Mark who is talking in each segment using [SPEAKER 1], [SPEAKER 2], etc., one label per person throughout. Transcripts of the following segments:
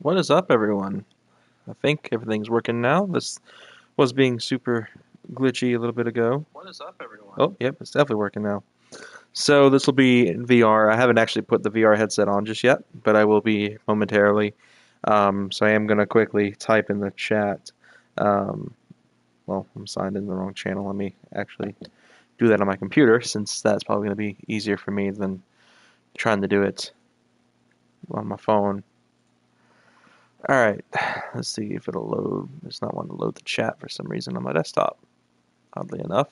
[SPEAKER 1] What is up, everyone? I think everything's working now. This was being super glitchy a little bit ago. What is up, everyone? Oh, yep, it's definitely working now. So this will be in VR. I haven't actually put the VR headset on just yet, but I will be momentarily. So I am going to quickly type in the chat. Um, well, I'm signed in the wrong channel. Let me actually do that on my computer, since that's probably going to be easier for me than trying to do it on my phone. All right, let's see if it'll load. It's not wanting to load the chat for some reason on my desktop, oddly enough.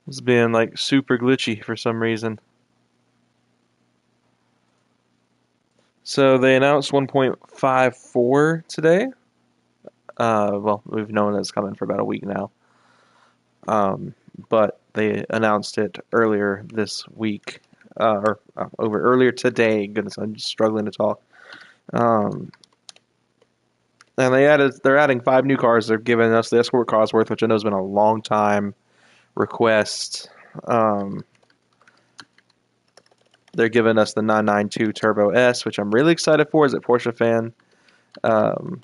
[SPEAKER 1] It's been like super glitchy for some reason. So they announced 1.54 today. Well, we've known it's coming for about a week now. But they announced it earlier this week, or over earlier today. Goodness, I'm just struggling to talk. Um, and they're adding 5 new cars. They're giving us the Escort Cosworth, which I know has been a long time request. Um, they're giving us the 992 Turbo S, which I'm really excited for as a Porsche fan. Um,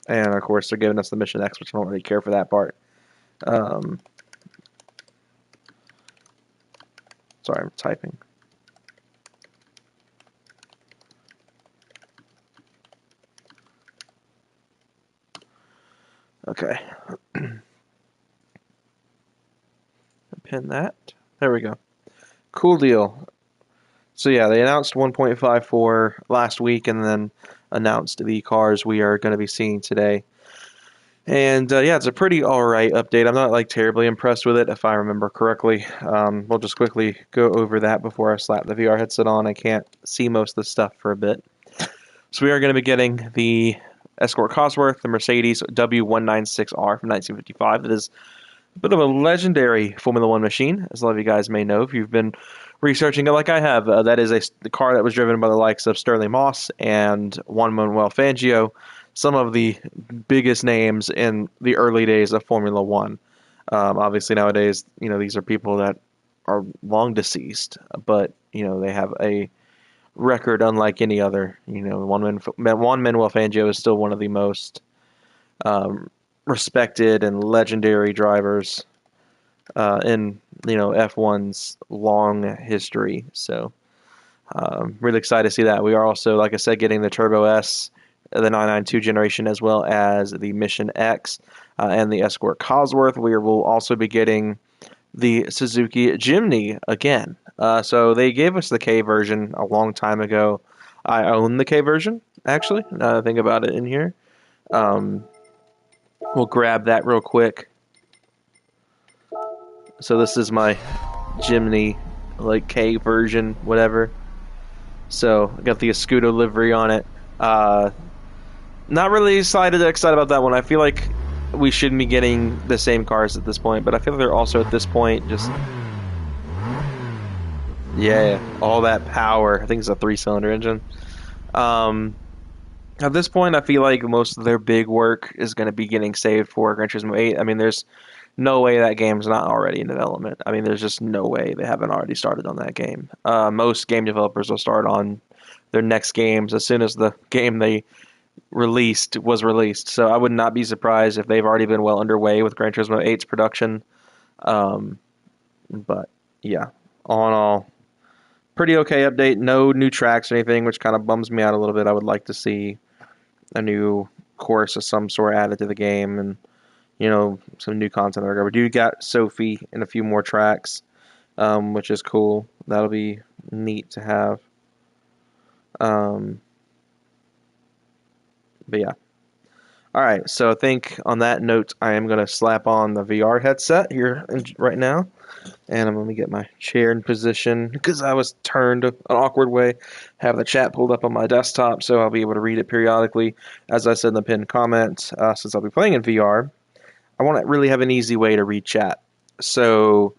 [SPEAKER 1] and of course, they're giving us the Mission X, which I don't really care for that part. Um, sorry, I'm typing. Okay. Pin that. There we go. Cool deal. So yeah, they announced 1.54 last week and then announced the cars we are going to be seeing today. And yeah, it's a pretty alright update. I'm not like terribly impressed with it, if I remember correctly. We'll just quickly go over that before I slap the VR headset on. I can't see most of the stuff for a bit. So we are going to be getting the Escort Cosworth, the Mercedes W196R from 1955. That is a bit of a legendary Formula One machine, as a lot of you guys may know if you've been researching it like I have. That is the car that was driven by the likes of Sterling Moss and Juan Manuel Fangio, some of the biggest names in the early days of Formula One. Obviously, nowadays, these are people that are long deceased, but they have a record unlike any other. Juan Manuel Fangio is still one of the most respected and legendary drivers in F1's long history. So really excited to see that. We are also, like I said, getting the Turbo S, the 992 generation, as well as the Mission X and the Escort Cosworth. We will also be getting the Suzuki Jimny again. So they gave us the K version a long time ago. I own the K version, actually, now that I think about it in here. Um, we'll grab that real quick. So this is my Jimny, like K version, whatever. So I got the Escudo livery on it. Not really excited about that one. I feel like we shouldn't be getting the same cars at this point, but I feel like they're also at this point just, yeah, all that power. I think it's a 3-cylinder engine. At this point, I feel like most of their big work is going to be getting saved for Gran Turismo 8. I mean, there's no way that game's not already in development. I mean, there's just no way they haven't already started on that game. Most game developers will start on their next games as soon as the game they released was released. So I would not be surprised if they've already been well underway with Gran Turismo 8's production. But yeah, all in all, pretty okay update. No new tracks or anything, which kind of bums me out a little bit. I would like to see a new course of some sort added to the game and some new content. We do got Sophie and a few more tracks, which is cool. That'll be neat to have. But yeah. All right, so I think on that note, I am going to slap on the VR headset here right now. And I'm going to get my chair in position because I was turned an awkward way. Have the chat pulled up on my desktop so I'll be able to read it periodically. As I said in the pinned comment, since I'll be playing in VR, I want to really have an easy way to read chat. So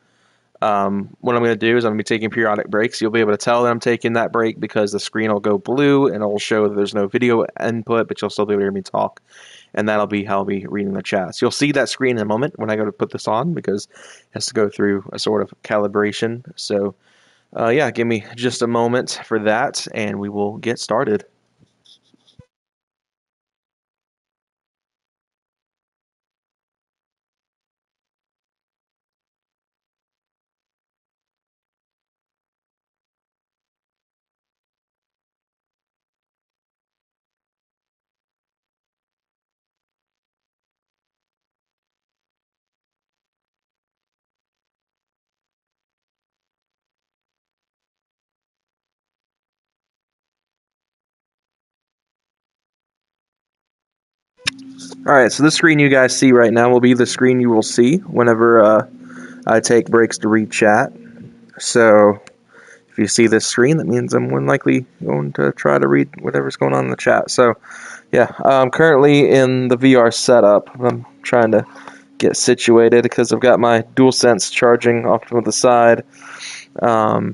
[SPEAKER 1] what I'm going to do is I'm going to be taking periodic breaks. You'll be able to tell that I'm taking that break because the screen will go blue and it'll show that there's no video input, but you'll still be able to hear me talk. And that'll be how I'll be reading the chat. So you'll see that screen in a moment when I go to put this on because it has to go through a sort of calibration. So Yeah, give me just a moment for that, and we will get started. All right, so the screen you guys see right now will be the screen you will see whenever I take breaks to read chat. So if you see this screen, that means I'm more than likely going to try to read whatever's going on in the chat. So yeah, I'm currently in the VR setup. I'm trying to get situated because I've got my DualSense charging off to the side. All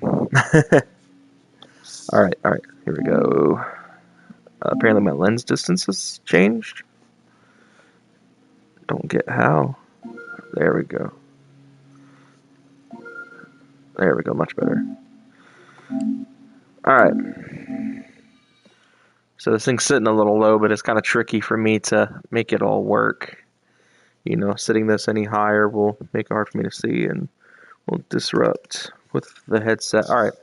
[SPEAKER 1] right, here we go. Apparently my lens distance has changed. Don't get how. There we go. There we go, much better. Alright. So this thing's sitting a little low, but it's kind of tricky for me to make it all work. You know, sitting this any higher will make it hard for me to see and will disrupt with the headset. Alright.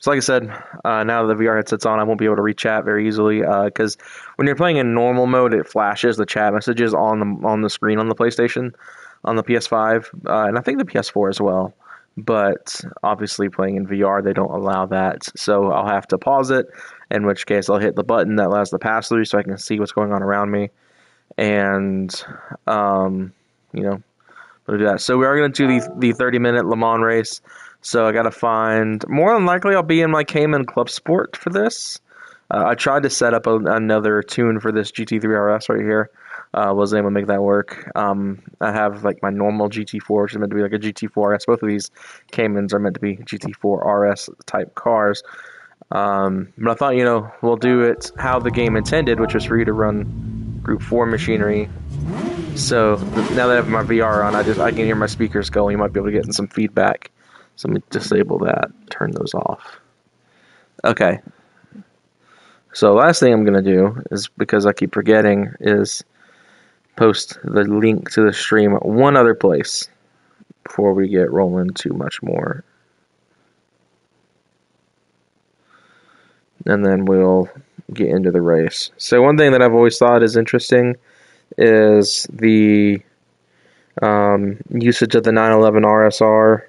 [SPEAKER 1] So like I said, now that the VR headset's on, I won't be able to read chat very easily because when you're playing in normal mode, it flashes the chat messages on the screen on the PlayStation, on the PS5, and I think the PS4 as well. But obviously, playing in VR, they don't allow that, so I'll have to pause it. In which case, I'll hit the button that allows the pass through, so I can see what's going on around me, and you know, we'll do that. So we are going to do the 30-minute Le Mans race. So I got to find, more than likely I'll be in my Cayman Club Sport for this. I tried to set up another tune for this GT3 RS right here. Wasn't able to make that work. I have like my normal GT4, which is meant to be like a GT4 RS. Both of these Caymans are meant to be GT4 RS type cars. But I thought, you know, we'll do it how the game intended, which was for you to run Group 4 machinery. So now that I have my VR on, I can hear my speakers going. You might be able to get some feedback. So let me disable that, turn those off. Okay. So last thing I'm gonna do is, because I keep forgetting, is post the link to the stream at one other place before we get rolling too much more. And then we'll get into the race. So one thing that I've always thought is interesting is the usage of the 911 RSR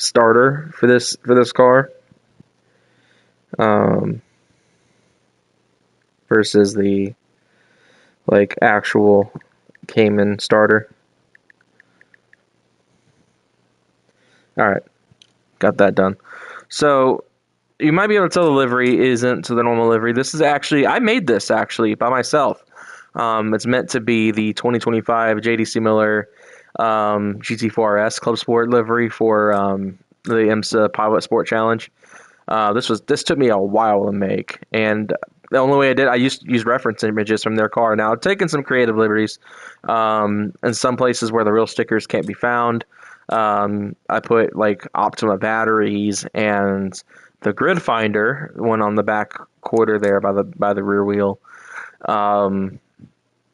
[SPEAKER 1] starter for this car versus the like actual Cayman starter. All right, got that done. So you might be able to tell the livery isn't to the normal livery. This is actually, I made this actually by myself. It's meant to be the 2025 JDC Miller GT4RS Club Sport livery for the IMSA Pilot Sport Challenge. This took me a while to make, and the only way I did, I used reference images from their car. Now, I've taken some creative liberties in some places where the real stickers can't be found. I put like Optima batteries and the grid finder, one on the back quarter there by the rear wheel,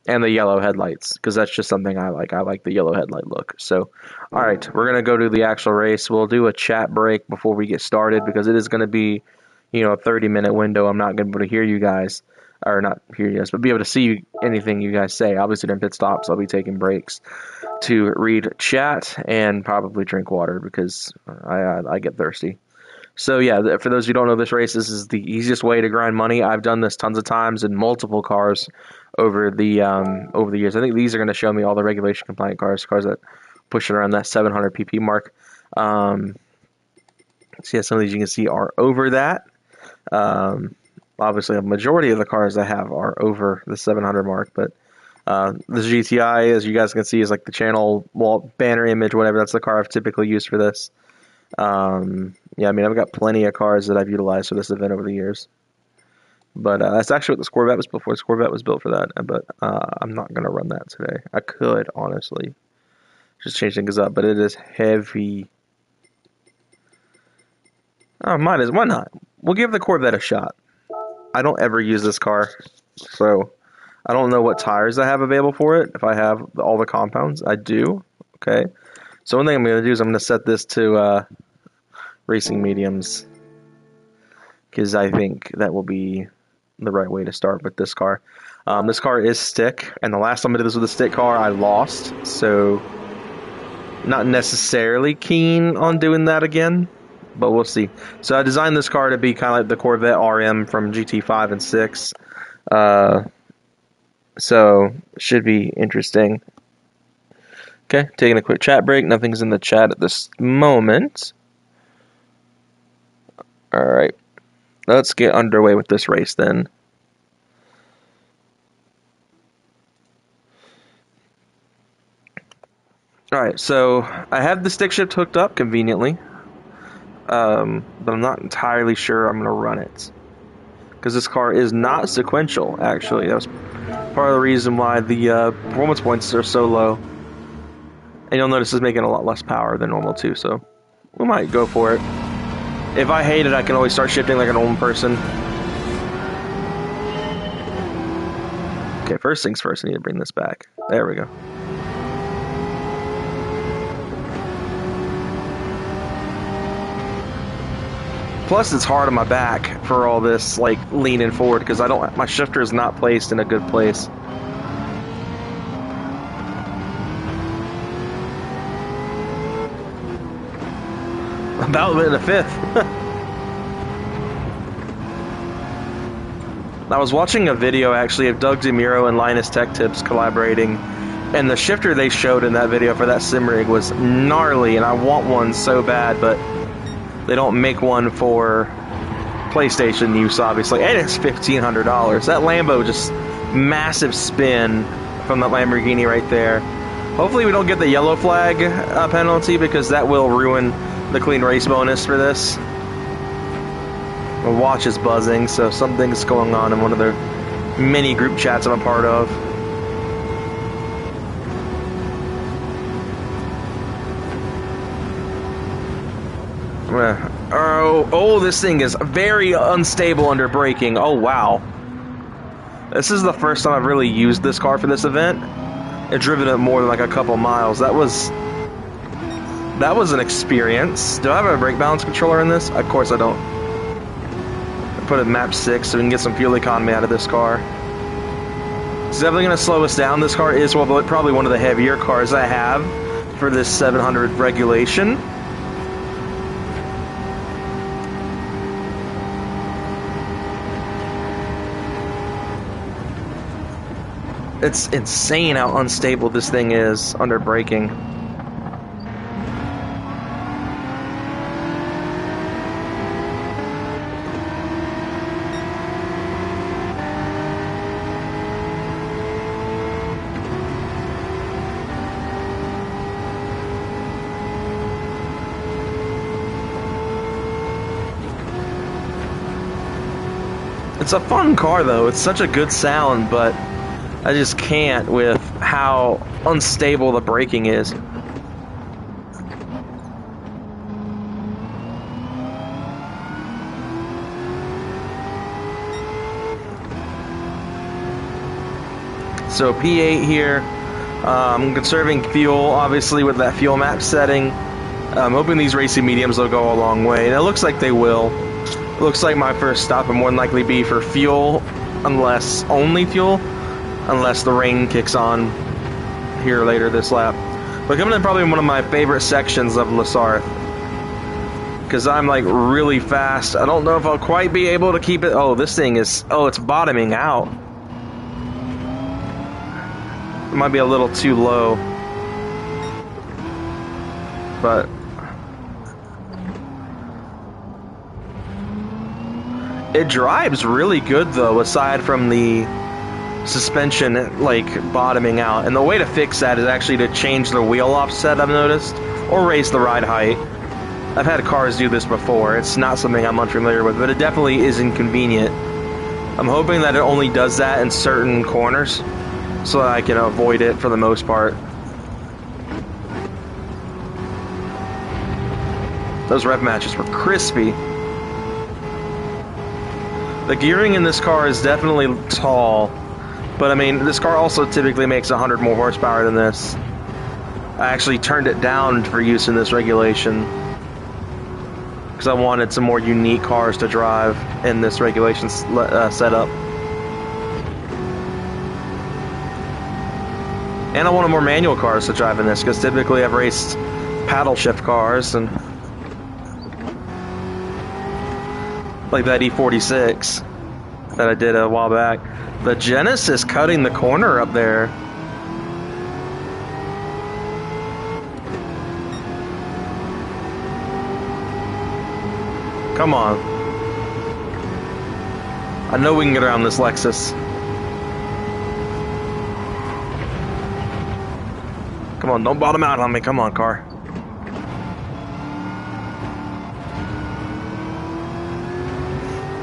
[SPEAKER 1] and the yellow headlights, because that's just something I like. I like the yellow headlight look. So, all right, we're going to go to the actual race. We'll do a chat break before we get started, because it is going to be, you know, a 30-minute window. I'm not going to be able to hear you guys, or not hear you guys, but be able to see anything you guys say. Obviously, during pit stops, I'll be taking breaks to read chat and probably drink water, because I get thirsty. So yeah, for those who don't know, this is the easiest way to grind money. I've done this tons of times in multiple cars over the years. I think these are going to show me all the regulation compliant cars that push around that 700 pp mark. So yeah, some of these you can see are over that. Obviously, a majority of the cars I have are over the 700 mark, but this GTI, as you guys can see, is like the channel wall banner image, whatever. That's the car I've typically used for this. Yeah, I mean, I've got plenty of cars that I've utilized for this event over the years. But that's actually what this Corvette was built for. This Corvette was built for that, but I'm not going to run that today. I could, honestly. Just change things up, but it is heavy. Oh, why not? We'll give the Corvette a shot. I don't ever use this car, so I don't know what tires I have available for it. If I have all the compounds, I do. Okay. So one thing I'm going to do is I'm going to set this to racing mediums, because I think that will be the right way to start with this car. This car is stick, and the last time I did this with a stick car, I lost, so not necessarily keen on doing that again, but we'll see. So I designed this car to be kind of like the Corvette RM from GT5 and 6, so should be interesting. Okay, taking a quick chat break. Nothing's in the chat at this moment. Alright, let's get underway with this race then. Alright, so I have the stick shift hooked up conveniently, but I'm not entirely sure I'm going to run it, because this car is not sequential, actually. That was part of the reason why the performance points are so low. And you'll notice it's making a lot less power than normal too, so we might go for it. If I hate it, I can always start shifting like a normal person. Okay, first things first, I need to bring this back. There we go. Plus, it's hard on my back for all this, like, leaning forward, because my shifter is not placed in a good place. About in a fifth. I was watching a video, actually, of Doug DeMuro and Linus Tech Tips collaborating, and the shifter they showed in that video for that sim rig was gnarly, and I want one so bad, but they don't make one for PlayStation use, obviously, and it's $1,500. That Lambo just massive spin from the Lamborghini right there. Hopefully we don't get the yellow flag penalty, because that will ruin the clean race bonus for this. My watch is buzzing, so something's going on in one of the many group chats I'm a part of. Oh, this thing is very unstable under braking. Oh, wow. This is the first time I've really used this car for this event. I've driven it more than like a couple miles. That was an experience. Do I have a brake balance controller in this? Of course I don't. I put it map 6 so we can get some fuel economy out of this car. It's definitely going to slow us down. This car is probably one of the heavier cars I have for this 700 regulation. It's insane how unstable this thing is under braking. It's a fun car though, it's such a good sound, but I just can't with how unstable the braking is. So P8 here, I'm conserving fuel obviously with that fuel map setting. I'm hoping these racing mediums will go a long way, and it looks like they will. It looks like my first stop will more than likely be for fuel, only fuel, unless the rain kicks on here later this lap. But coming in probably one of my favorite sections of Lasarth, because I'm like really fast. I don't know if I'll quite be able to keep it. Oh, this thing is, it's bottoming out. It might be a little too low, but it drives really good though, aside from the suspension like bottoming out. And the way to fix that is actually to change the wheel offset, I've noticed, or raise the ride height. I've had cars do this before. It's not something I'm unfamiliar with, but it definitely is inconvenient. I'm hoping that it only does that in certain corners so that I can avoid it for the most part. Those rev matches were crispy. The gearing in this car is definitely tall, but I mean, this car also typically makes 100 more horsepower than this. I actually turned it down for use in this regulation because I wanted some more unique cars to drive in this regulation setup. And I wanted more manual cars to drive in this because typically I've raced paddle shift cars and like that E46 that I did a while back. The Genesis cutting the corner up there. Come on. I know we can get around this Lexus. Come on, don't bottom out on me. Come on, car.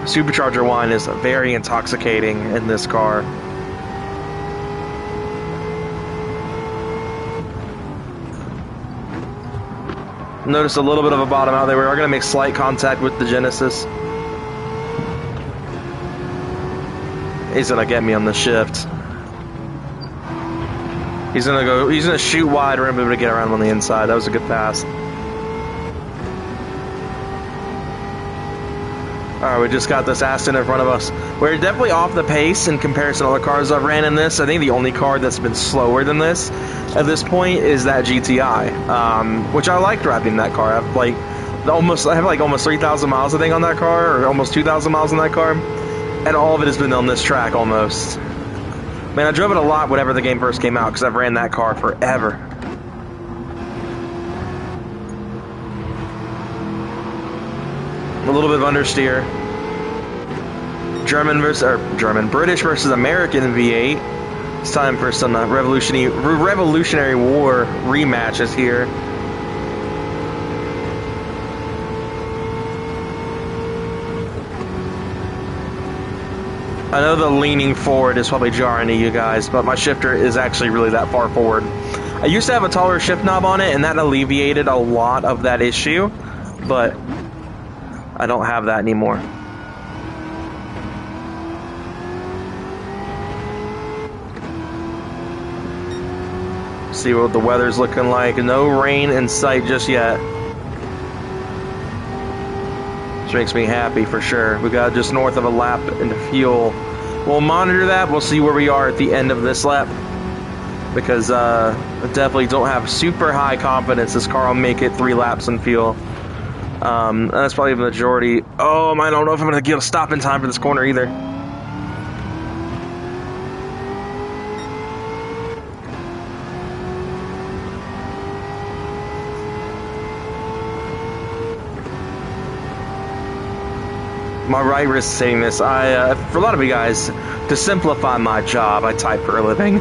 [SPEAKER 1] Supercharger wine is very intoxicating in this car. Notice a little bit of a bottom out there. We are going to make slight contact with the Genesis. He's going to get me on the shift. He's going to shoot wide. We're going to be able to get around him on the inside. That was a good pass. Alright, we just got this Aston in front of us. We're definitely off the pace in comparison to other cars I've ran in this. I think the only car that's been slower than this at this point is that GTI, which I like driving that car. I have like almost 3,000 miles I think on that car, or almost 2,000 miles on that car, and all of it has been on this track almost. Man, I drove it a lot whenever the game first came out because I've ran that car forever. A little bit of understeer. British versus American V8. It's time for some Revolutionary War rematches here. I know the leaning forward is probably jarring to you guys, but my shifter is actually really that far forward. I used to have a taller shift knob on it, and that alleviated a lot of that issue, but I don't have that anymore. See what the weather's looking like. No rain in sight just yet. Which makes me happy for sure. We got just north of a lap into fuel. We'll monitor that. We'll see where we are at the end of this lap. Because I definitely don't have super high confidence this car will make it 3 laps in fuel. That's probably the majority. Oh, I don't know if I'm going to get a stop in time for this corner either. My right wrist is saying this. For a lot of you guys, to simplify my job, I type for a living.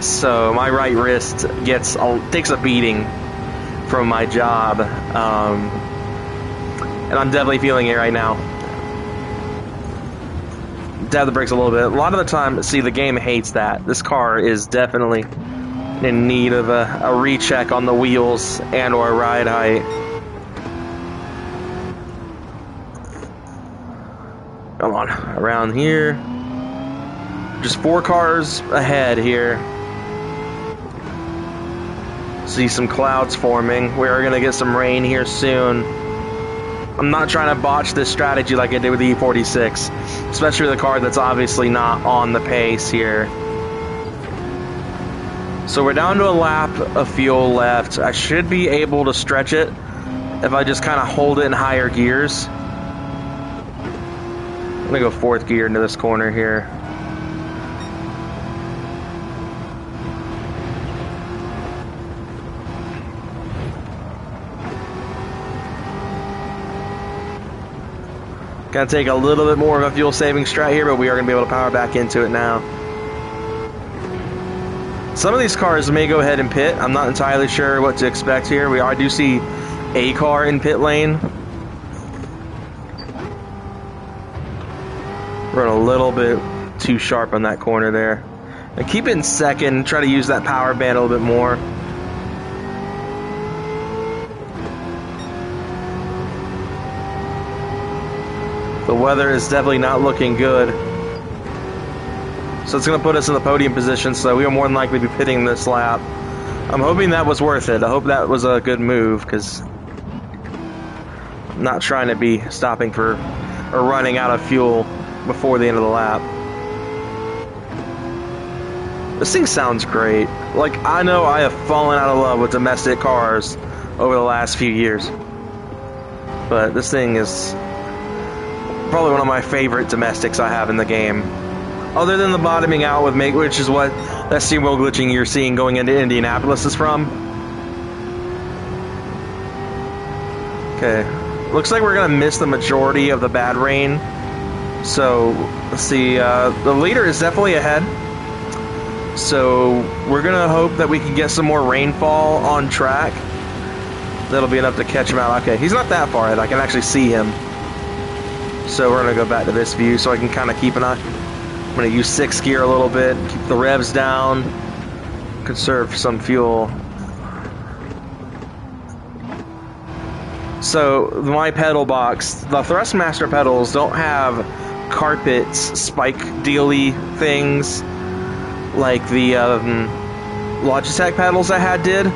[SPEAKER 1] So my right wrist takes a beating from my job. And I'm definitely feeling it right now. Dab the brakes a little bit. A lot of the time, see, the game hates that. This car is definitely in need of a recheck on the wheels and or ride height. Come on, around here. Just 4 cars ahead here. See some clouds forming. We are going to get some rain here soon. I'm not trying to botch this strategy like I did with the E46, especially with a car that's obviously not on the pace here. So we're down to a lap of fuel left. I should be able to stretch it if I just kind of hold it in higher gears. I'm going to go 4th gear into this corner here. Gonna take a little bit more of a fuel saving strat here, but we are gonna be able to power back into it now. Some of these cars may go ahead and pit. I'm not entirely sure what to expect here. I do see a car in pit lane. Run a little bit too sharp on that corner there. And keep it in 2nd. Try to use that power band a little bit more. The weather is definitely not looking good. So it's going to put us in the podium position, so we are more than likely to be pitting this lap. I'm hoping that was worth it. I hope that was a good move, because I'm not trying to be stopping for or running out of fuel before the end of the lap. This thing sounds great. Like, I know I have fallen out of love with domestic cars over the last few years, but this thing is probably one of my favorite domestics I have in the game. Other than the bottoming out with make, which is what that steering wheel glitching you're seeing going into Indianapolis is from. Okay, looks like we're gonna miss the majority of the bad rain. So let's see, the leader is definitely ahead. So we're gonna hope that we can get some more rainfall on track. That'll be enough to catch him out. Okay, he's not that far ahead. I can actually see him. So we're gonna go back to this view so I can kind of keep an eye. I'm going to use 6th gear a little bit, keep the revs down, conserve some fuel. So my pedal box, the Thrustmaster pedals don't have carpets, spike dealy things like the Logitech pedals I had did.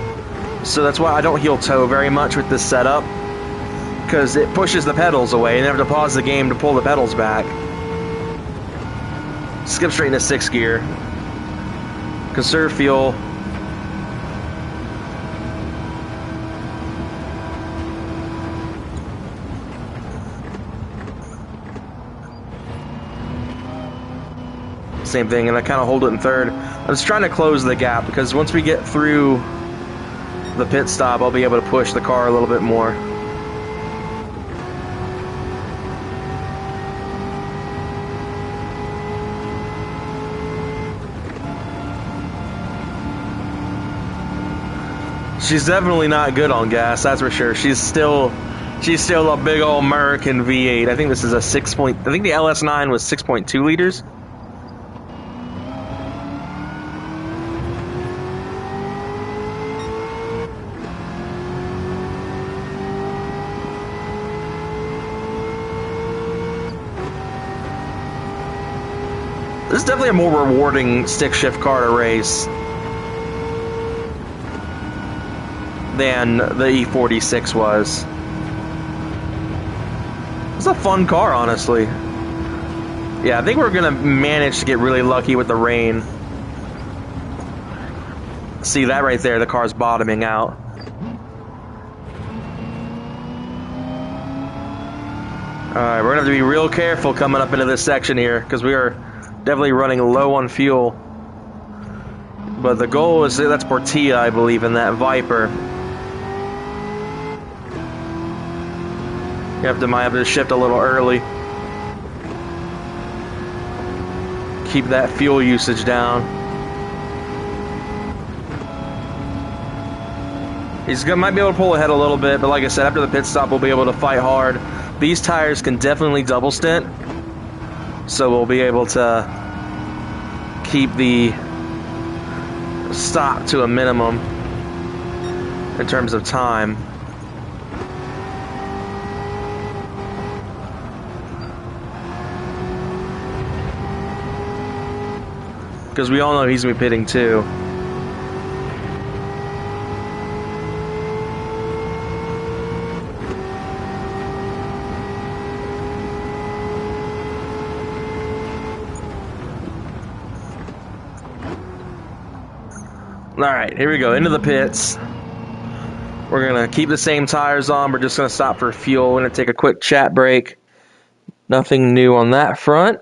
[SPEAKER 1] So that's why I don't heel toe very much with this setup, because it pushes the pedals away and you have to pause the game to pull the pedals back. Skip straight into 6th gear. Conserve fuel. Same thing, and I kind of hold it in 3rd. I'm just trying to close the gap, because once we get through the pit stop, I'll be able to push the car a little bit more. She's definitely not good on gas, that's for sure. She's still a big old American V8. I think this is a I think the LS9 was 6.2 liters. This is definitely a more rewarding stick shift car to race than the E46 was. It's a fun car, honestly. Yeah, I think we're gonna manage to get really lucky with the rain. See that right there, the car's bottoming out. Alright, we're gonna have to be real careful coming up into this section here, because we are definitely running low on fuel. But the goal is, that's Portilla, I believe, in that Viper. You might have to shift a little early. Keep that fuel usage down. Might be able to pull ahead a little bit, but like I said, after the pit stop, we'll be able to fight hard. These tires can definitely double stint, so we'll be able to keep the stop to a minimum in terms of time. Because we all know he's going to be pitting too. Alright, here we go, into the pits. We're going to keep the same tires on. We're just going to stop for fuel. We're going to take a quick chat break. Nothing new on that front.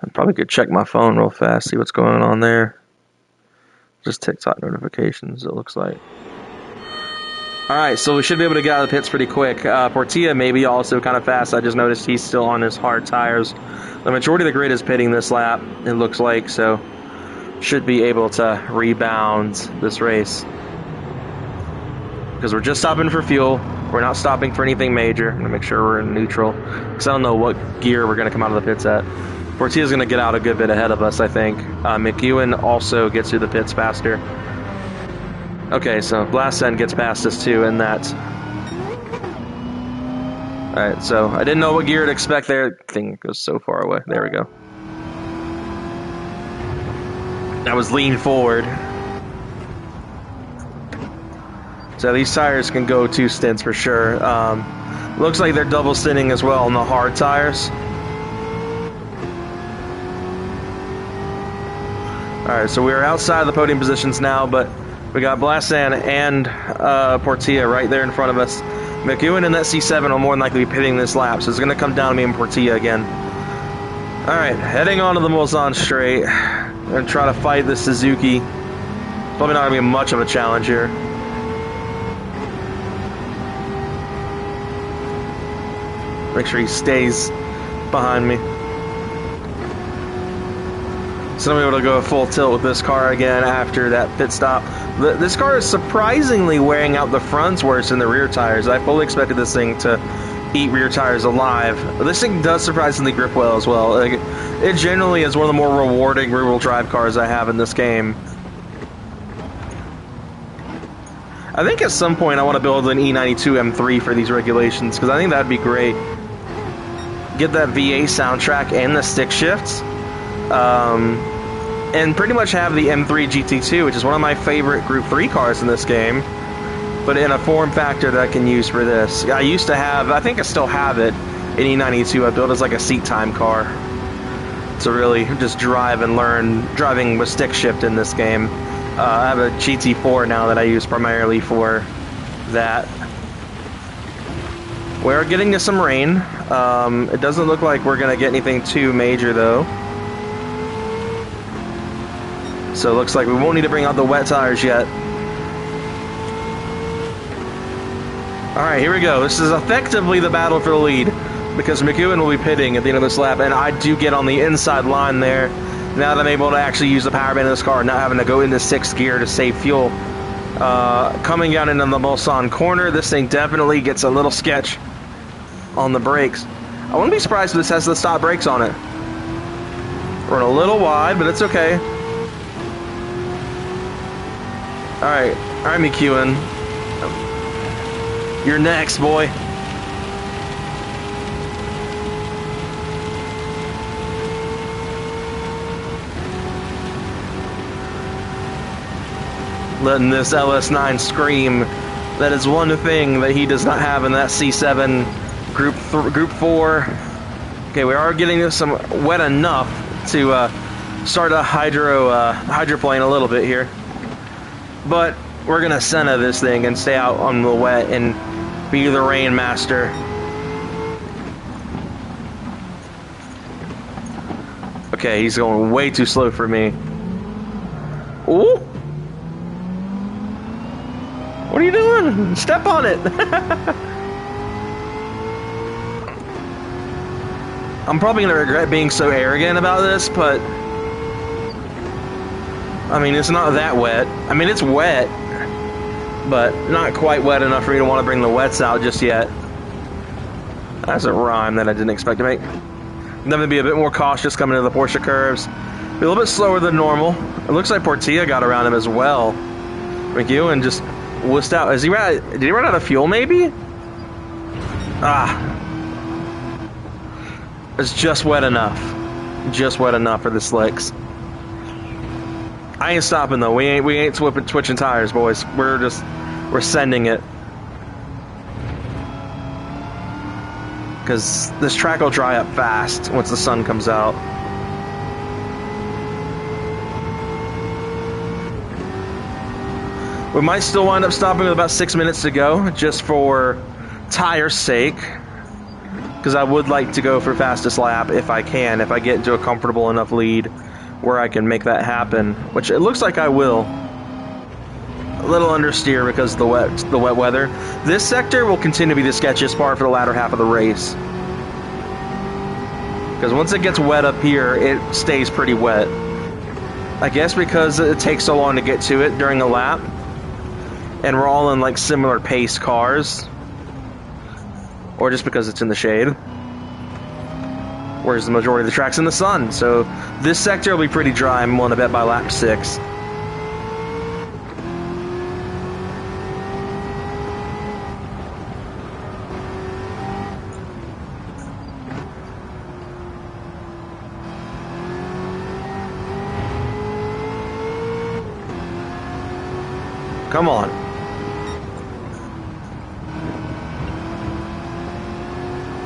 [SPEAKER 1] I probably could check my phone real fast, see what's going on there. Just TikTok notifications, it looks like. Alright, so we should be able to get out of the pits pretty quick. Portilla maybe also kind of fast. I just noticed he's still on his hard tires. The majority of the grid is pitting this lap, it looks like, so should be able to rebound this race. Because we're just stopping for fuel. We're not stopping for anything major. I'm going to make sure we're in neutral, because I don't know what gear we're going to come out of the pits at. Portilla's going to get out a good bit ahead of us, I think. McEwen also gets through the pits faster. Okay, so Blast End gets past us too, and that Alright, so I didn't know what gear to expect there. Thing goes so far away. There we go. I was leaned forward. So these tires can go 2 stints for sure. Looks like they're double stinting as well on the hard tires. Alright, so we're outside the podium positions now, but we got Blasan and Portilla right there in front of us. McEwen and that C7 will more than likely be pitting this lap, so it's going to come down to me and Portilla again. Alright, heading on to the Mulsanne straight. I'm going to try to fight the Suzuki. Probably not going to be much of a challenge here. Make sure he stays behind me. So I'm able to go full tilt with this car again after that pit stop. This car is surprisingly wearing out the fronts worse than the rear tires. I fully expected this thing to eat rear tires alive. But this thing does surprisingly grip well as well. Like, it generally is one of the more rewarding rear-wheel drive cars I have in this game. I think at some point I want to build an E92 M3 for these regulations, because I think that'd be great. Get that V8 soundtrack and the stick shifts. And pretty much have the M3 GT2, which is one of my favorite Group 3 cars in this game, but in a form factor that I can use for this. I used to have, I think I still have it, in E92. I built it as like a seat time car to really just drive and learn driving with stick shift in this game. I have a GT4 now that I use primarily for that. We're getting to some rain. It doesn't look like we're going to get anything too major though. So it looks like we won't need to bring out the wet tires yet. Alright, here we go. This is effectively the battle for the lead, because McEwen will be pitting at the end of this lap, and I do get on the inside line there. Now that I'm able to actually use the power band of this car, not having to go into 6th gear to save fuel. Coming down into the Mulsanne corner, this thing definitely gets a little sketch on the brakes. I wouldn't be surprised if this has the stop brakes on it. We're a little wide, but it's okay. Alright, McEwen. You're next, boy. Letting this LS9 scream. That is one thing that he does not have in that C7 Group 4. Okay, we are getting some wet enough to start a hydroplane a little bit here. But we're gonna Senna this thing and stay out on the wet and be the rain master. Okay, he's going way too slow for me. Ooh! What are you doing? Step on it! I'm probably gonna regret being so arrogant about this, but I mean, it's not that wet. I mean, it's wet, but not quite wet enough for me to want to bring the wets out just yet. That's a rhyme that I didn't expect to make. I'm going to be a bit more cautious coming into the Porsche curves. Be a little bit slower than normal. It looks like Portilla got around him as well. McEwen just wussed out. Did he run out of fuel, maybe? Ah. It's just wet enough. Just wet enough for the slicks. I ain't stopping though. We ain't twitching tires, boys. We're sending it. Because this track will dry up fast once the sun comes out. We might still wind up stopping with about 6 minutes to go, just for tire's sake. Because I would like to go for fastest lap if I can, if I get into a comfortable enough lead where I can make that happen, which it looks like I will. A little understeer because of the wet weather. This sector will continue to be the sketchiest part for the latter half of the race. Because once it gets wet up here, it stays pretty wet. I guess because it takes so long to get to it during a lap, and we're all in like similar pace cars, or just because it's in the shade. Whereas the majority of the track's in the sun, so this sector will be pretty dry, I'm willing to bet, by lap 6. Come on.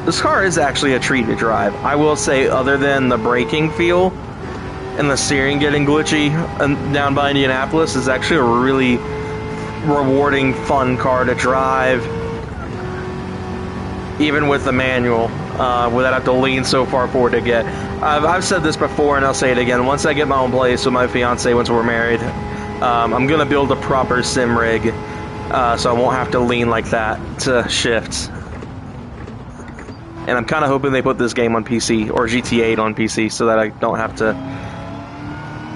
[SPEAKER 1] This car is actually a treat to drive. I will say, other than the braking feel and the steering getting glitchy down by Indianapolis, is actually a really rewarding, fun car to drive. Even with the manual, without having to lean so far forward to get. I've said this before and I'll say it again. Once I get my own place with my fiance, once we're married, I'm going to build a proper sim rig so I won't have to lean like that to shift. And I'm kind of hoping they put this game on PC, or GTA on PC, so that I don't have to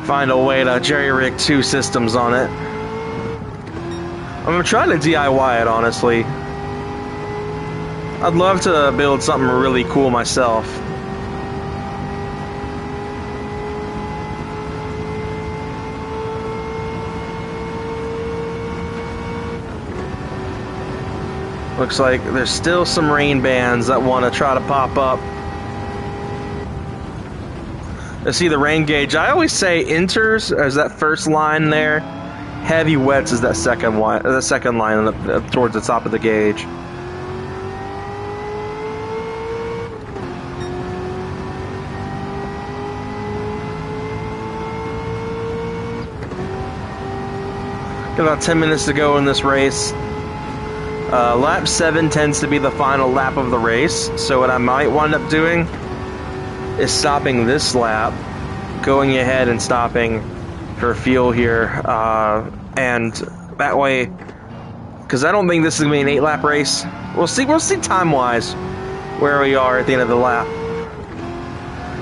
[SPEAKER 1] find a way to jerry-rig 2 systems on it. I'm trying to DIY it, honestly. I'd love to build something really cool myself. Looks like there's still some rain bands that want to try to pop up. I see the rain gauge. I always say enters as that first line there. Heavy wets is that second line. Towards the top of the gauge. Got about 10 minutes to go in this race. Lap 7 tends to be the final lap of the race, so what I might wind up doing is stopping this lap, going ahead and stopping for fuel here, and that way, because I don't think this is going to be an 8-lap race. We'll see time-wise where we are at the end of the lap.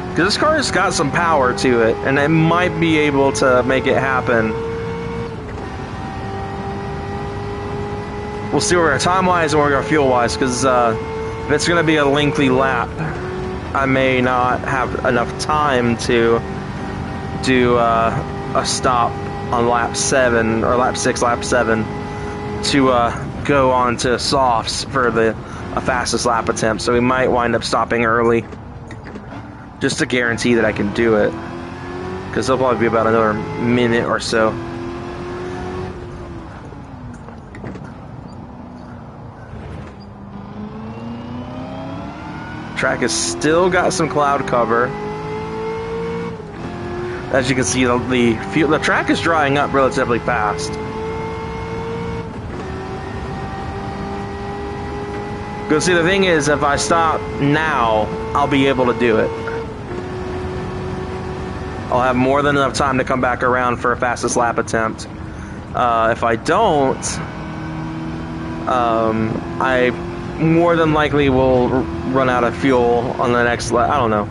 [SPEAKER 1] Because this car has got some power to it, and it might be able to make it happen. We'll see where we are time-wise and where we are fuel-wise, because if it's going to be a lengthy lap, I may not have enough time to do a stop on lap 7, or lap 6, lap 7, to go on to softs for the fastest lap attempt. So we might wind up stopping early, just to guarantee that I can do it, because it'll probably be about another minute or so. Track has still got some cloud cover. As you can see, the track is drying up relatively fast. Because see, the thing is, if I stop now, I'll be able to do it. I'll have more than enough time to come back around for a fastest lap attempt. If I don't, I more than likely will run out of fuel on the next lap. I don't know.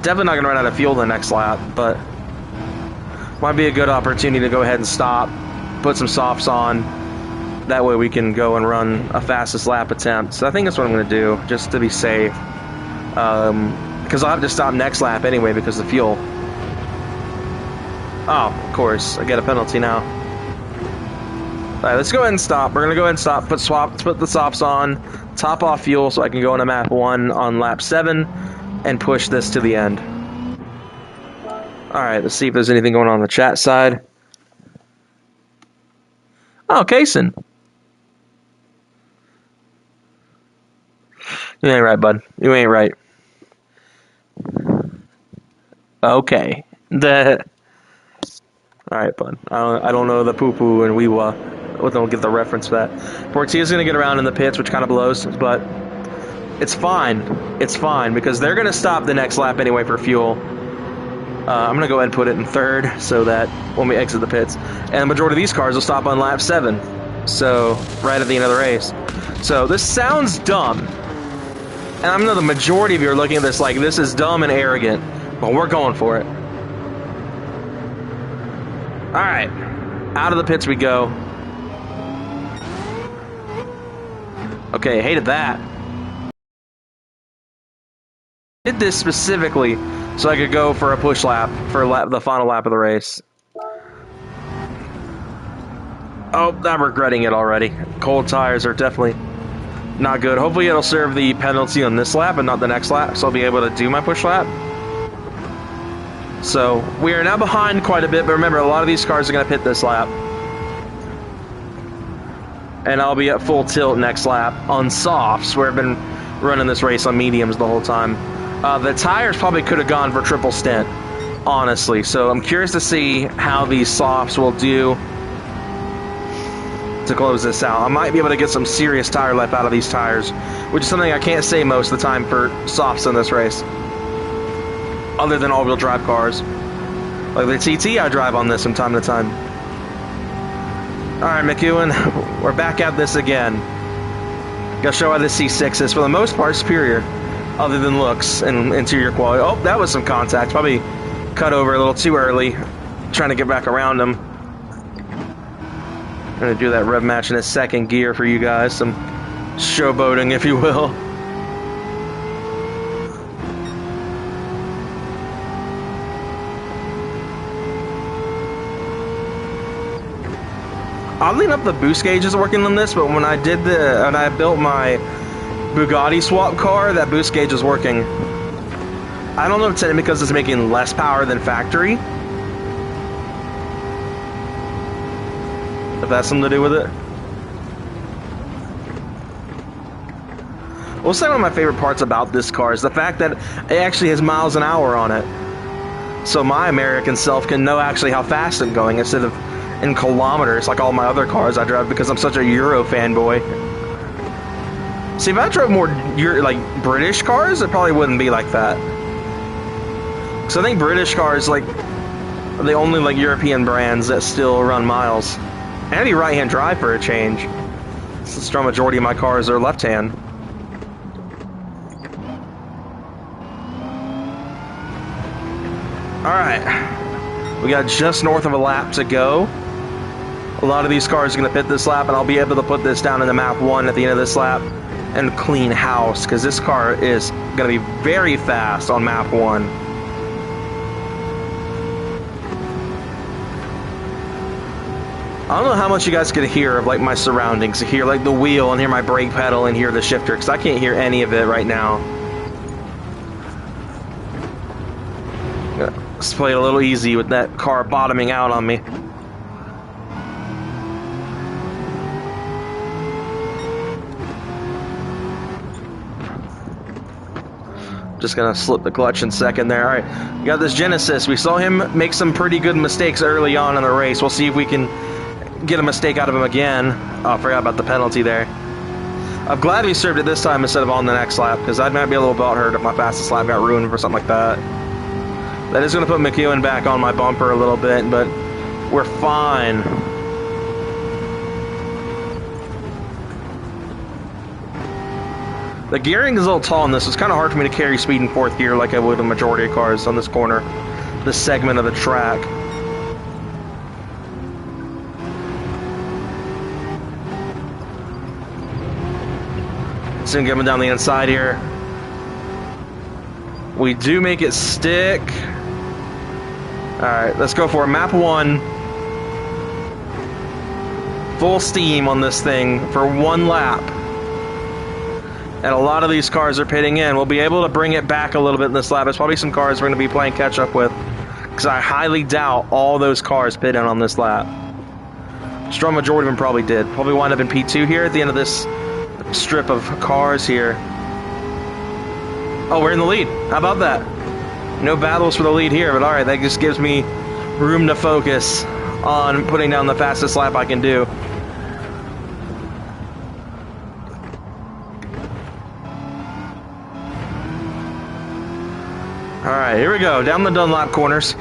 [SPEAKER 1] Definitely not going to run out of fuel the next lap, but might be a good opportunity to go ahead and stop, put some softs on. That way we can go and run a fastest lap attempt. So I think that's what I'm going to do, just to be safe. Because I'll have to stop next lap anyway because of fuel. Oh, of course. I get a penalty now. Alright, let's go ahead and stop. We're going to go ahead and stop, put the softs on, top off fuel so I can go into map 1 on lap 7, and push this to the end. Alright, let's see if there's anything going on the chat side. Oh, Kaysen. You ain't right, bud. You ain't right. Okay. Alright, bud. I don't know the poo-poo and we-wa. Don't get the reference for that. Portia's going to get around in the pits, which kind of blows, but it's fine. It's fine, because they're going to stop the next lap anyway for fuel. I'm going to go ahead and put it in 3rd, so that when we exit the pits. And the majority of these cars will stop on lap 7, so right at the end of the race. So this sounds dumb. And I know the majority of you are looking at this like, this is dumb and arrogant. But we're going for it. Alright. Out of the pits we go. Okay, hated that. Did this specifically so I could go for a push lap for the final lap of the race. Oh, I'm regretting it already. Cold tires are definitely not good. Hopefully it'll serve the penalty on this lap and not the next lap, so I'll be able to do my push lap. So we are now behind quite a bit, but remember, a lot of these cars are going to pit this lap. and I'll be at full tilt next lap on softs, where I've been running this race on mediums the whole time. The tires probably could have gone for triple stint, honestly, so I'm curious to see how these softs will do to close this out. I might be able to get some serious tire life out of these tires, which is something I can't say most of the time for softs in this race, other than all-wheel drive cars. Like the TT I drive on this from time to time. Alright, McEwen, we're back at this again. Gotta show how this C6 is, for the most part, superior, other than looks and interior quality. Oh, that was some contact. Probably cut over a little too early, trying to get back around him. I'm gonna do that rev match in a second gear for you guys. Some showboating, if you will. Oddly enough, the boost gauge is working on this, but when I built my Bugatti swap car, that boost gauge is working. I don't know if it's because it's making less power than factory. If that's something to do with it. We'll say one of my favorite parts about this car is the fact that it actually has miles an hour on it. So my American self can know actually how fast I'm going instead of in kilometers like all my other cars I drive, because I'm such a Euro fanboy. See, if I drove more like British cars, it probably wouldn't be like that. So I think British cars like are the only like European brands that still run miles. And the right-hand drive for a change. Since the strong majority of my cars are left-hand. Alright. We got just north of a lap to go. A lot of these cars are going to pit this lap, and I'll be able to put this down in the map 1 at the end of this lap and clean house, because this car is going to be very fast on map 1. I don't know how much you guys could hear of like my surroundings, to hear like the wheel and hear my brake pedal and hear the shifter, because I can't hear any of it right now. Let's play it a little easy with that car bottoming out on me. Just gonna slip the clutch in second there. Alright, we got this Genesis. We saw him make some pretty good mistakes early on in the race. We'll see if we can get a mistake out of him again. Oh, I forgot about the penalty there. I'm glad we served it this time instead of on the next lap, because I might be a little butthurt if my fastest lap got ruined for something like that. That is going to put McEwen back on my bumper a little bit, but we're fine. The gearing is a little tall on this. It's kind of hard for me to carry speed in 4th gear like I would in the majority of cars on this corner, this segment of the track. Soon coming down the inside here. We do make it stick. Alright, let's go for map 1. Full steam on this thing for 1 lap. And a lot of these cars are pitting in. We'll be able to bring it back a little bit in this lap. There's probably some cars we're going to be playing catch up with, because I highly doubt all those cars pit in on this lap. Strong majority of them probably did. Probably wind up in P2 here at the end of this strip of cars here. Oh, we're in the lead. How about that? No battles for the lead here, but alright, that just gives me room to focus on putting down the fastest lap I can do. Alright, here we go, down the Dunlop corners.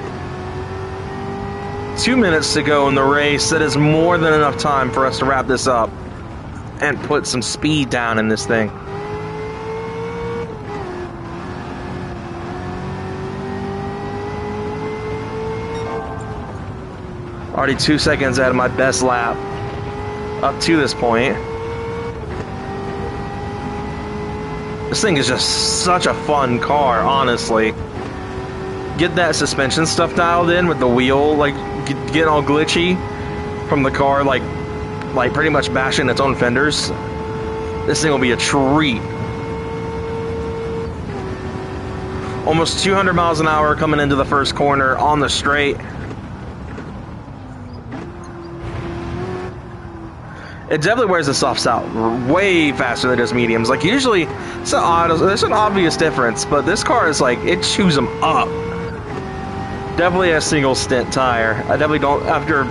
[SPEAKER 1] 2 minutes to go in the race. That is more than enough time for us to wrap this up and put some speed down in this thing. Already 2 seconds out of my best lap up to this point. This thing is just such a fun car, honestly. Get that suspension stuff dialed in with the wheel, like, getting all glitchy from the car, like pretty much bashing its own fenders. This thing will be a treat. Almost 200 miles an hour coming into the first corner on the straight. It definitely wears the softs out way faster than it does mediums. Like, usually, there's an obvious difference, but this car is like, it chews them up. Definitely a single stint tire. I definitely don't, after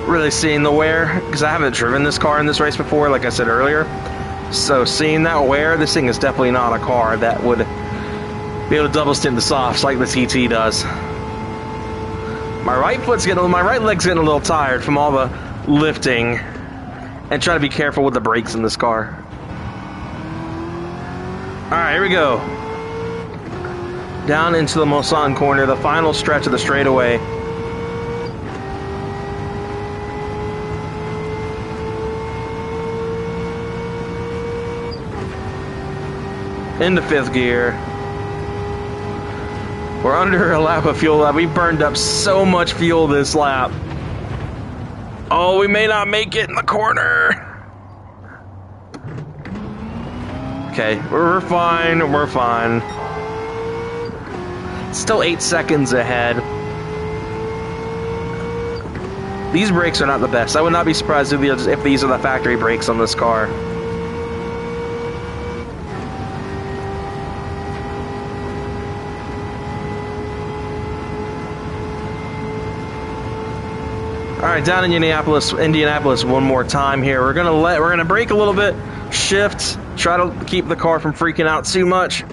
[SPEAKER 1] really seeing the wear, because I haven't driven this car in this race before, like I said earlier. So seeing that wear, this thing is definitely not a car that would be able to double stint the softs like the TT does. My right leg's getting a little tired from all the lifting and trying to be careful with the brakes in this car. All right, here we go. Down into the Mulsanne corner, the final stretch of the straightaway. Into 5th gear. We're under a lap of fuel left. We burned up so much fuel this lap. Oh, we may not make it in the corner. Okay, we're fine. We're fine. Still 8 seconds ahead. These brakes are not the best. I would not be surprised if these are the factory brakes on this car. All right, down in Indianapolis one more time here. We're gonna brake a little bit, shift, try to keep the car from freaking out too much.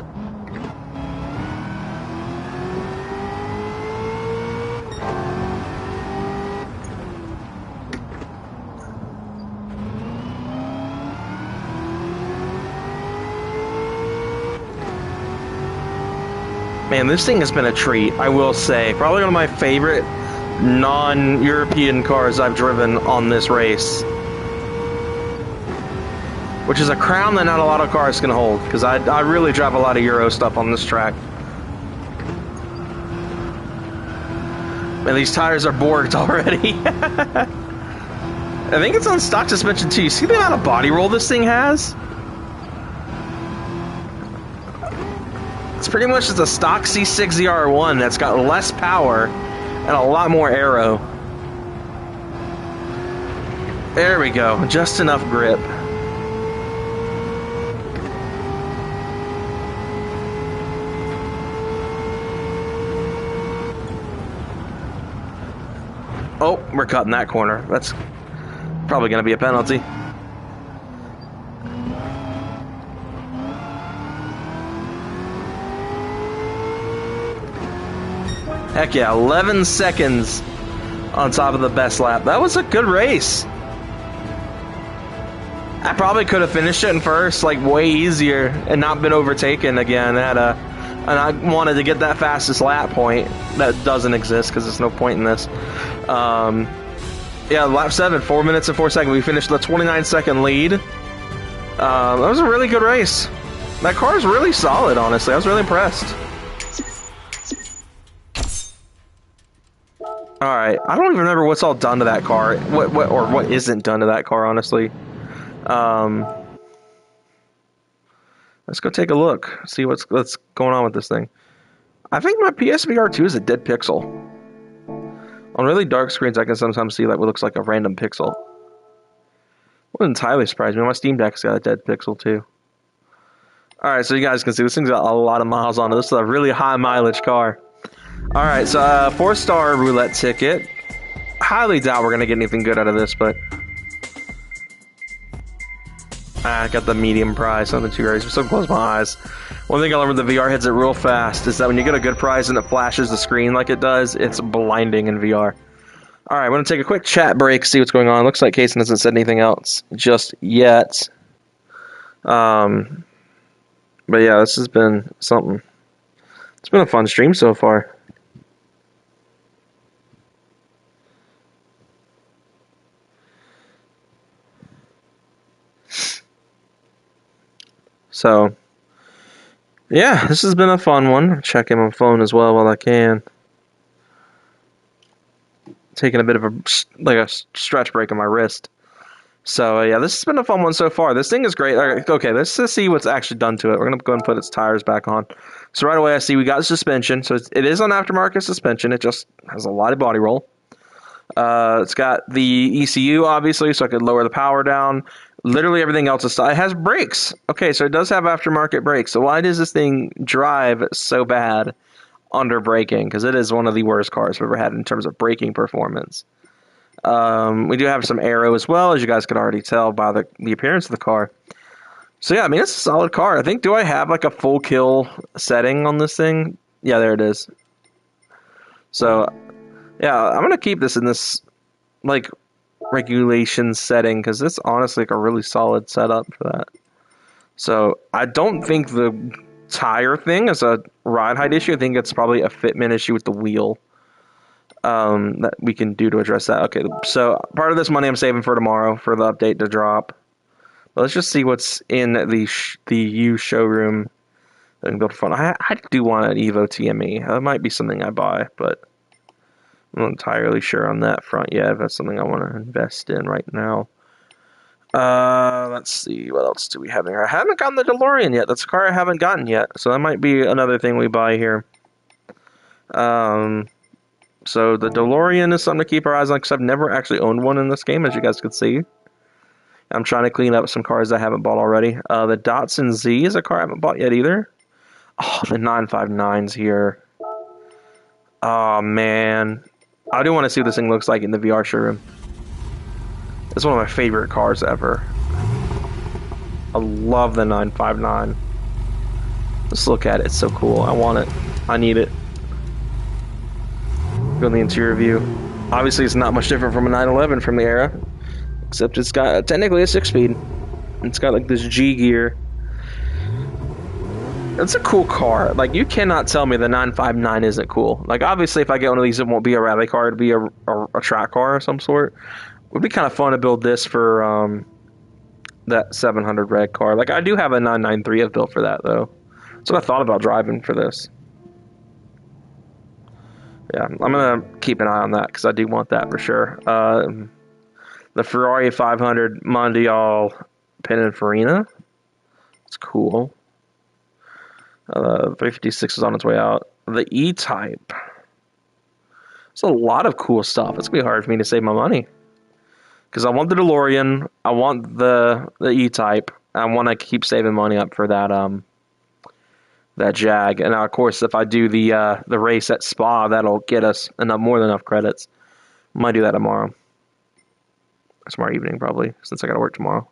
[SPEAKER 1] Man, this thing has been a treat, I will say. Probably one of my favorite non-European cars I've driven on this race. Which is a crown that not a lot of cars can hold, because I really drive a lot of Euro stuff on this track. Man, these tires are borked already. I think it's on stock suspension too. You see the amount of body roll this thing has? It's pretty much just a stock C6ZR1 that's got less power and a lot more aero. There we go, just enough grip. Oh, we're cutting that corner. That's probably going to be a penalty. Heck yeah, 11 seconds on top of the best lap. That was a good race. I probably could have finished it in first, like way easier, and not been overtaken again. And I wanted to get that fastest lap point. That doesn't exist because there's no point in this. Yeah, lap 7, 4 minutes and 4 seconds. We finished the 29-second lead. That was a really good race. That car is really solid, honestly. I was really impressed. Alright, I don't even remember what's all done to that car. What isn't done to that car, honestly. Let's go take a look. See what's going on with this thing. I think my PSVR 2 is a dead pixel. On really dark screens, I can sometimes see like what looks like a random pixel. Wouldn't entirely surprise me. My Steam Deck's got a dead pixel too. Alright, so you guys can see this thing's got a lot of miles on it. This is a really high mileage car. Alright, so 4-star roulette ticket. Highly doubt we're going to get anything good out of this, but... I got the medium prize, nothing too crazy. I'm so close my eyes. One thing I learned with the VR headset real fast is that when you get a good prize and it flashes the screen like it does, it's blinding in VR. Alright, I'm going to take a quick chat break, see what's going on. Looks like Kaysen hasn't said anything else just yet. But yeah, this has been something. It's been a fun stream so far. So, yeah, this has been a fun one. Checking my phone as well while I can. Taking a bit of a stretch break on my wrist. So, yeah, this has been a fun one so far. This thing is great. Okay, let's just see what's actually done to it. We're going to go and put its tires back on. So right away I see we got suspension. So it is on aftermarket suspension. It just has a lot of body roll. It's got the ECU, obviously, so I could lower the power down. Literally everything else is... It has brakes. Okay, so it does have aftermarket brakes. So why does this thing drive so bad under braking? Because it is one of the worst cars I've ever had in terms of braking performance. We do have some aero as well, as you guys could already tell by the appearance of the car. So yeah, I mean, it's a solid car. I think, do I have like a full kill setting on this thing? Yeah, there it is. So yeah, I'm going to keep this in this like regulation setting because it's honestly like a really solid setup for that. So I don't think the tire thing is a ride height issue. I think it's probably a fitment issue with the wheel. That we can do to address that. Okay, so part of this money I'm saving for tomorrow for the update to drop. But let's just see what's in the U showroom. I do want an Evo TME. That might be something I buy, but I'm not entirely sure on that front yet. If that's something I want to invest in right now. Let's see, what else do we have here? I haven't gotten the DeLorean yet. That's a car I haven't gotten yet, so that might be another thing we buy here. So the DeLorean is something to keep our eyes on because I've never actually owned one in this game, as you guys can see. I'm trying to clean up some cars I haven't bought already. The Datsun Z is a car I haven't bought yet either. Oh, the 959's here. Oh, man. I do want to see what this thing looks like in the VR showroom. It's one of my favorite cars ever. I love the 959. Let's look at it. It's so cool. I want it. I need it. Go in the interior view. Obviously, it's not much different from a 911 from the era, except it's got technically a 6-speed. It's got like this G gear. It's a cool car. Like, you cannot tell me the 959 isn't cool. Like, obviously, if I get one of these, it won't be a rally car. It'll be a track car of some sort. It would be kind of fun to build this for that 700 red car. Like, I do have a 993 I've built for that, though. That's what I thought about driving for this. Yeah, I'm going to keep an eye on that because I do want that for sure. The Ferrari 500 Mondial Pininfarina. It's cool. 356 is on its way out. The E-Type. It's a lot of cool stuff. It's going to be hard for me to save my money. Because I want the DeLorean. I want the E-Type. I want to keep saving money up for that that Jag. And now, of course, if I do the race at Spa, that'll get us more than enough credits. Might do that tomorrow. Tomorrow evening, probably, since I got to work tomorrow.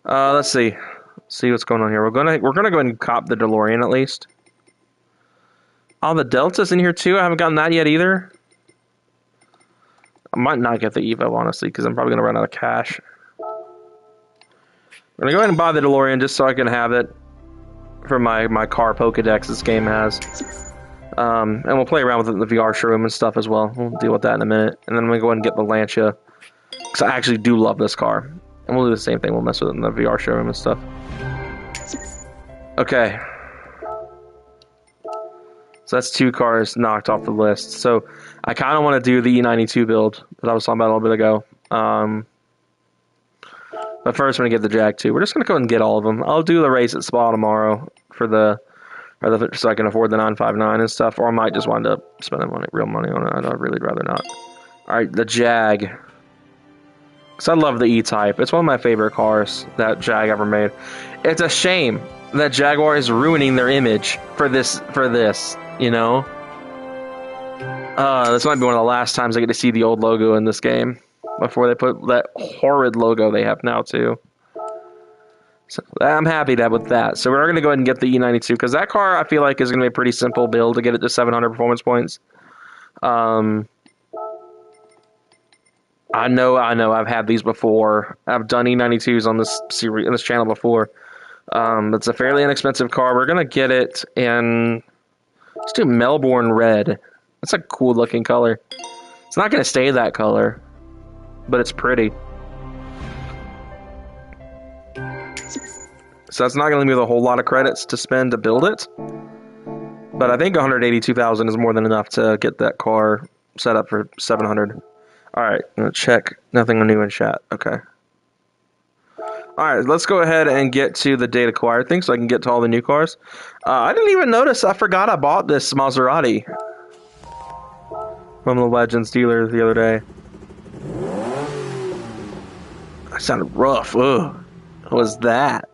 [SPEAKER 1] Let's see. See what's going on here. We're gonna go ahead and cop the DeLorean at least. Oh, the Delta's in here too. I haven't gotten that yet either. I might not get the Evo, honestly, because I'm probably gonna run out of cash. I'm gonna go ahead and buy the DeLorean just so I can have it for my car Pokedex this game has. And we'll play around with it in the VR showroom and stuff as well. We'll deal with that in a minute. And then I'm gonna go ahead and get the Lancia, because I actually do love this car. And we'll do the same thing. We'll mess with it in the VR showroom and stuff. Okay. So that's 2 cars knocked off the list. So I kind of want to do the E92 build that I was talking about a little bit ago. But first, I'm going to get the Jag 2. We're just going to go and get all of them. I'll do the race at Spa tomorrow so I can afford the 959 and stuff. Or I might just wind up spending real money on it. I'd really rather not. All right, the Jag. Because I love the E-Type. It's one of my favorite cars that Jag ever made. It's a shame that Jaguar is ruining their image for this, you know? This might be one of the last times I get to see the old logo in this game before they put that horrid logo they have now, too. So I'm happy with that. So we're going to go ahead and get the E92, because that car, I feel like, is going to be a pretty simple build to get it to 700 performance points. I know, I've had these before. I've done E92s on this series, on this channel before. It's a fairly inexpensive car. We're gonna get it in, let's do Melbourne Red. That's a cool looking color. It's not gonna stay that color, but it's pretty. So that's not gonna leave me with a whole lot of credits to spend to build it. But I think 182,000 is more than enough to get that car set up for 700. Alright, I'm going to check. Nothing new in chat. Okay. Alright, let's go ahead and get to the date acquired thing so I can get to all the new cars. I didn't even notice. I forgot I bought this Maserati. from the Legends dealer the other day. That sounded rough. Ugh. What was that?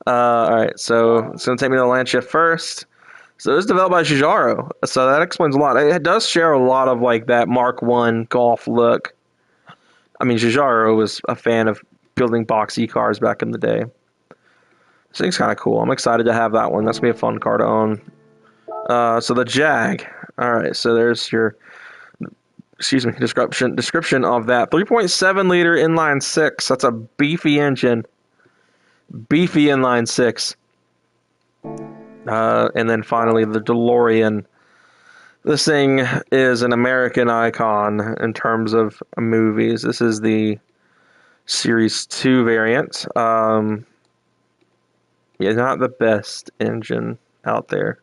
[SPEAKER 1] Alright, so it's going to take me to the Lancia first. So it was developed by Gigabyte, so that explains a lot. It does share a lot of like that Mark I Golf look. I mean, Gigabyte was a fan of building boxy cars back in the day. This thing's kind of cool. I'm excited to have that one. That's going to be a fun car to own. So the Jag. Alright, so there's your, description of that. 3.7 liter inline 6. That's a beefy engine. Beefy inline 6. And then finally the DeLorean. This thing is an American icon in terms of movies. This is the Series 2 variant. Yeah, not the best engine out there.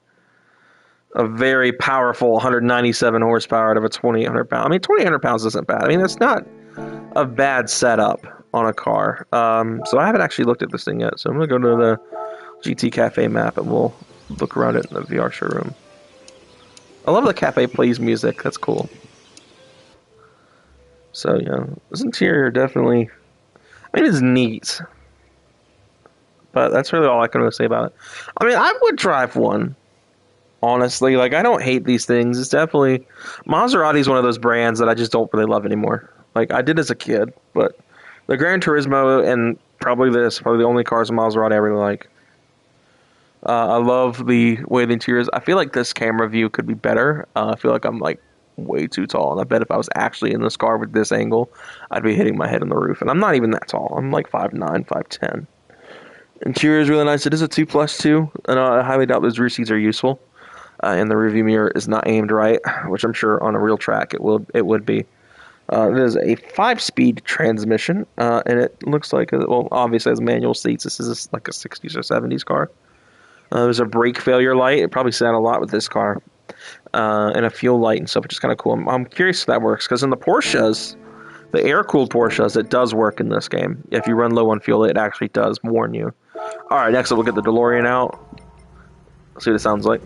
[SPEAKER 1] A very powerful 197 horsepower out of a 2,800 pound. I mean, 2,800 pounds isn't bad. I mean, that's not a bad setup on a car. So I haven't actually looked at this thing yet. So I'm going to go to the GT Cafe map and we'll look around it in the VR showroom. I love the cafe plays music. That's cool. So yeah, this interior definitely, I mean, it's neat. But that's really all I can really say about it. I mean, I would drive one. Honestly, like, I don't hate these things. It's definitely, Maserati's one of those brands that I just don't really love anymore. Like, I did as a kid, but the Gran Turismo and probably the only cars in Maserati I really like. I love the way the interior is. I feel like this camera view could be better. I feel like I'm like way too tall, and I bet if I was actually in this car with this angle, I'd be hitting my head on the roof. And I'm not even that tall. I'm like 5'9", 5'10". Interior is really nice. It is a 2+2, and I highly doubt those rear seats are useful. And the rearview mirror is not aimed right, which I'm sure on a real track it would be. It is a 5-speed transmission, and it looks like, well, obviously it has manual seats. This is like a 60s or 70s car. There's a brake failure light. It probably said a lot with this car. And a fuel light and stuff, which is kind of cool. I'm curious if that works, because in the Porsches, the air-cooled Porsches, it does work in this game. If you run low on fuel, it actually does warn you. Alright, next up we'll get the DeLorean out. Let's see what it sounds like.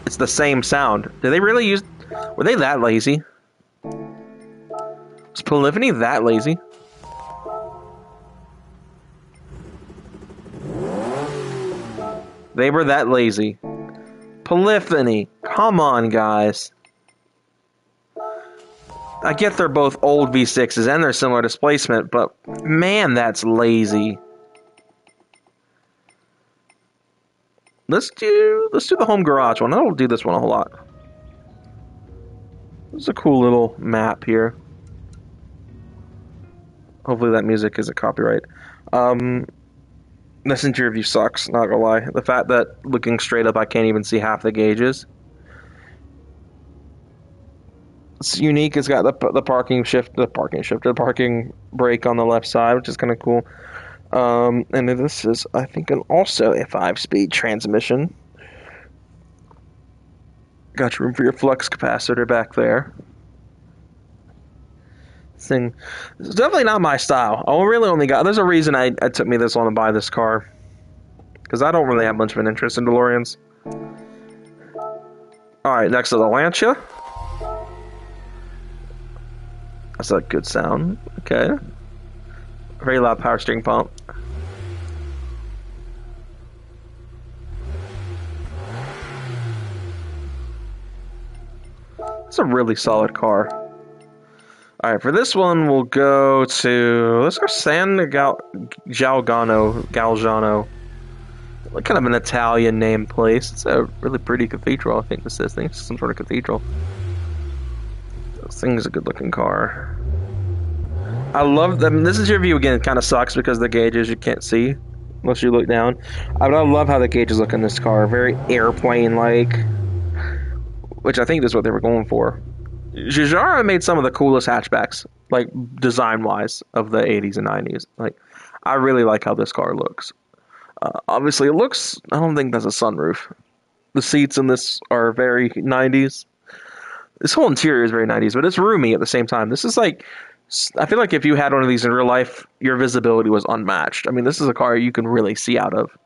[SPEAKER 1] It's the same sound. Did they really use... Were they that lazy? Was Polyphony that lazy? They were that lazy. Polyphony. Come on, guys. I get they're both old V6s and they're similar displacement, but man, that's lazy. Let's do the home garage one. I don't do this one a whole lot. It's a cool little map here. Hopefully that music isn't copyright. This interior view sucks, not gonna lie. The fact that looking straight up I can't even see half the gauges. It's unique. It's got the parking brake on the left side, which is kind of cool. And this is, I think, also a 5-speed transmission. Got room for your flux capacitor back there. This thing is definitely not my style. I really only got... There's a reason it took me this long to buy this car. Because I don't really have much of an interest in DeLoreans. Alright, next to the Lancia. That's a good sound. Okay. Very loud power steering pump. It's a really solid car. Alright, for this one, we'll go to... Let's go San Galgano. Kind of an Italian name place. It's a really pretty cathedral, I think this is. I think it's some sort of cathedral. This thing is a good-looking car. I love them. This interior view, again, kind of sucks because the gauges you can't see unless you look down. But I love how the gauges look in this car. Very airplane-like. Which I think is what they were going for. Giugiaro made some of the coolest hatchbacks, like design-wise, of the 80s and 90s. Like, I really like how this car looks. Obviously, it looks... I don't think that's a sunroof. The seats in this are very 90s. This whole interior is very 90s, but it's roomy at the same time. This is like... I feel like if you had one of these in real life, your visibility was unmatched. I mean, this is a car you can really see out of.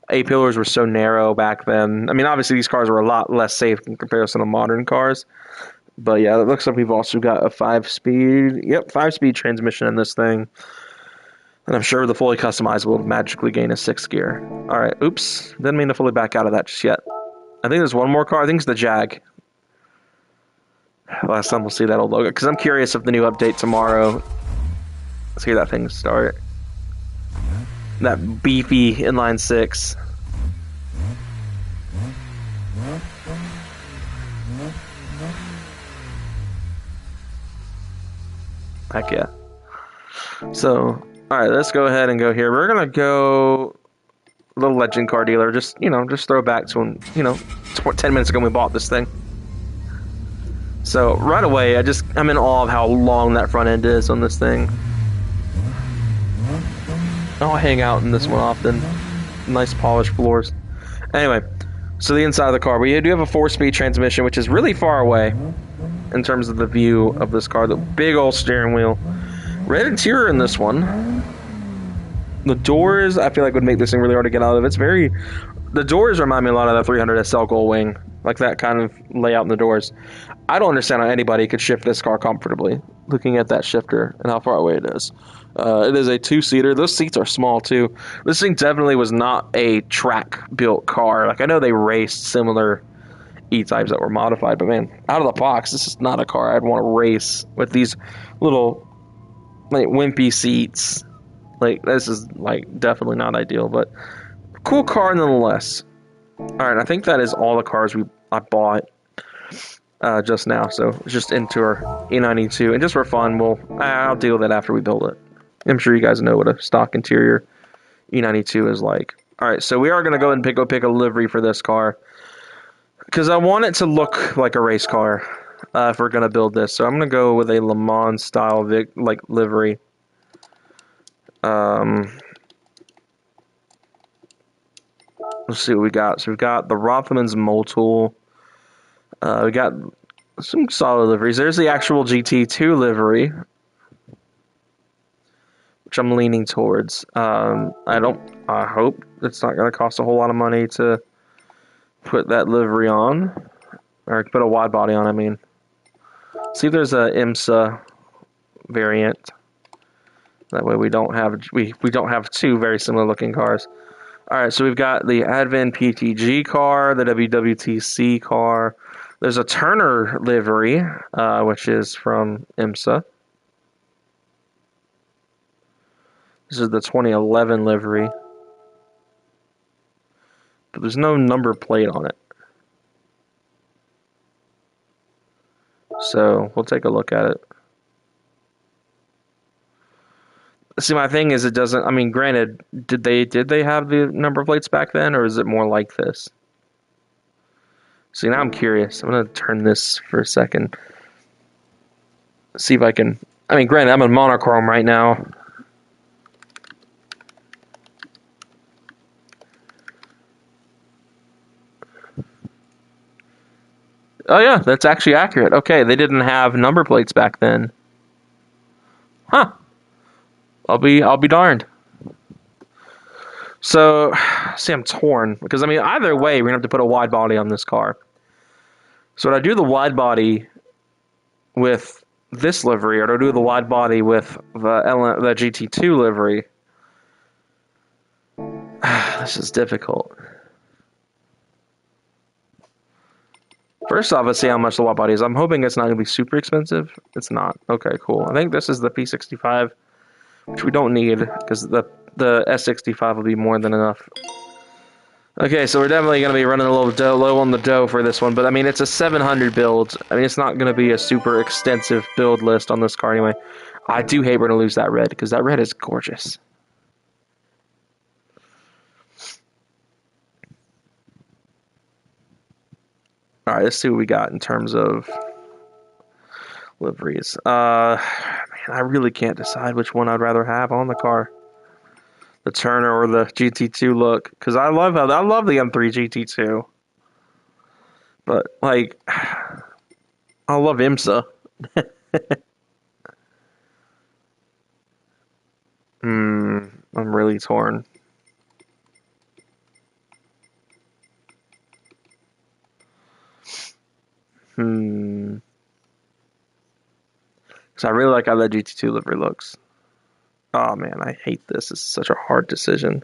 [SPEAKER 1] A-pillars were so narrow back then. I mean, obviously these cars were a lot less safe in comparison to modern cars. But yeah, it looks like we've also got a 5-speed, yep, 5-speed transmission in this thing. And I'm sure the fully customizable will magically gain a 6th gear. All right, oops, didn't mean to fully back out of that just yet. I think there's one more car. I think it's the Jag. Last time we'll see that old logo. Because I'm curious if the new update tomorrow. Let's hear that thing start. That beefy inline 6. Heck yeah. So, alright, let's go ahead and go here. We're going to go a little legend car dealer. Just, just throw back to when, 10 minutes ago when we bought this thing. So, right away, I'm in awe of how long that front end is on this thing. I'll hang out in this one often. Nice polished floors. Anyway, so the inside of the car. We do have a 4-speed transmission, which is really far away in terms of the view of this car. The big old steering wheel. Red interior in this one. The doors, I feel like, would make this thing really hard to get out of. The doors remind me a lot of the 300 SL Gold Wing. Like that kind of layout in the doors. I don't understand how anybody could shift this car comfortably, looking at that shifter and how far away it is. It is a 2-seater. Those seats are small, too. This thing definitely was not a track-built car. Like, I know they raced similar E-types that were modified, but, man, out of the box, this is not a car I'd want to race with these little, like, wimpy seats. Like, this is, like, definitely not ideal, but cool car nonetheless. All right, I think that is all the cars I bought just now, so it's just into our E92, and just for fun, I'll deal with it after we build it. I'm sure you guys know what a stock interior E92 is like. All right, so we are going to go and pick a livery for this car because I want it to look like a race car if we're going to build this. So I'm going to go with a Le Mans style livery. Let's see what we got. So we've got the Rothmans Motul. We got some solid liveries. There's the actual GT2 livery, which I'm leaning towards. I hope it's not going to cost a whole lot of money to put that livery on, or put a wide body on, I mean. See if there's a IMSA variant. That way we don't have two very similar looking cars. All right, so we've got the Advent PTG car, the WWTC car. There's a Turner livery, which is from IMSA. This is the 2011 livery. But there's no number plate on it. So we'll take a look at it. See, my thing is, it doesn't. I mean, granted, did they have the number plates back then, or is it more like this? See, now I'm curious. I'm gonna turn this for a second. See if I can. I mean, granted, I'm in monochrome right now. Oh yeah, that's actually accurate. Okay, they didn't have number plates back then. Huh. I'll be darned. So, see, I'm torn because I mean, either way, we're gonna have to put a wide body on this car. So, would I do the wide body with this livery, or do I do the wide body with the GT2 livery? This is difficult. First off, let's see how much the wide body is. I'm hoping it's not going to be super expensive. It's not. Okay, cool. I think this is the P65, which we don't need because the S65 will be more than enough. Okay, so we're definitely going to be running a little low on the dough for this one, but I mean, it's a 700 build. I mean, it's not going to be a super extensive build list on this car anyway. I do hate we're going to lose that red because that red is gorgeous. All right, let's see what we got in terms of liveries. Man, I really can't decide which one I'd rather have on the car. The Turner or the GT2 look, because I love the M3 GT2. But like, I love IMSA. I'm really torn. I really like how that GT2 livery looks. Oh man, I hate this. This is such a hard decision.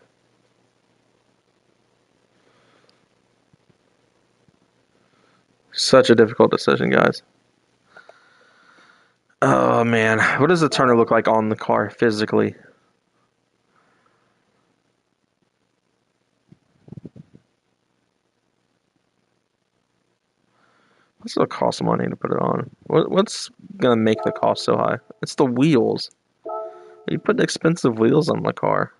[SPEAKER 1] Such a difficult decision, guys. Oh man, what does the Turner look like on the car physically? What's it cost money to put it on? What's gonna make the cost so high? It's the wheels. You put expensive wheels on the car.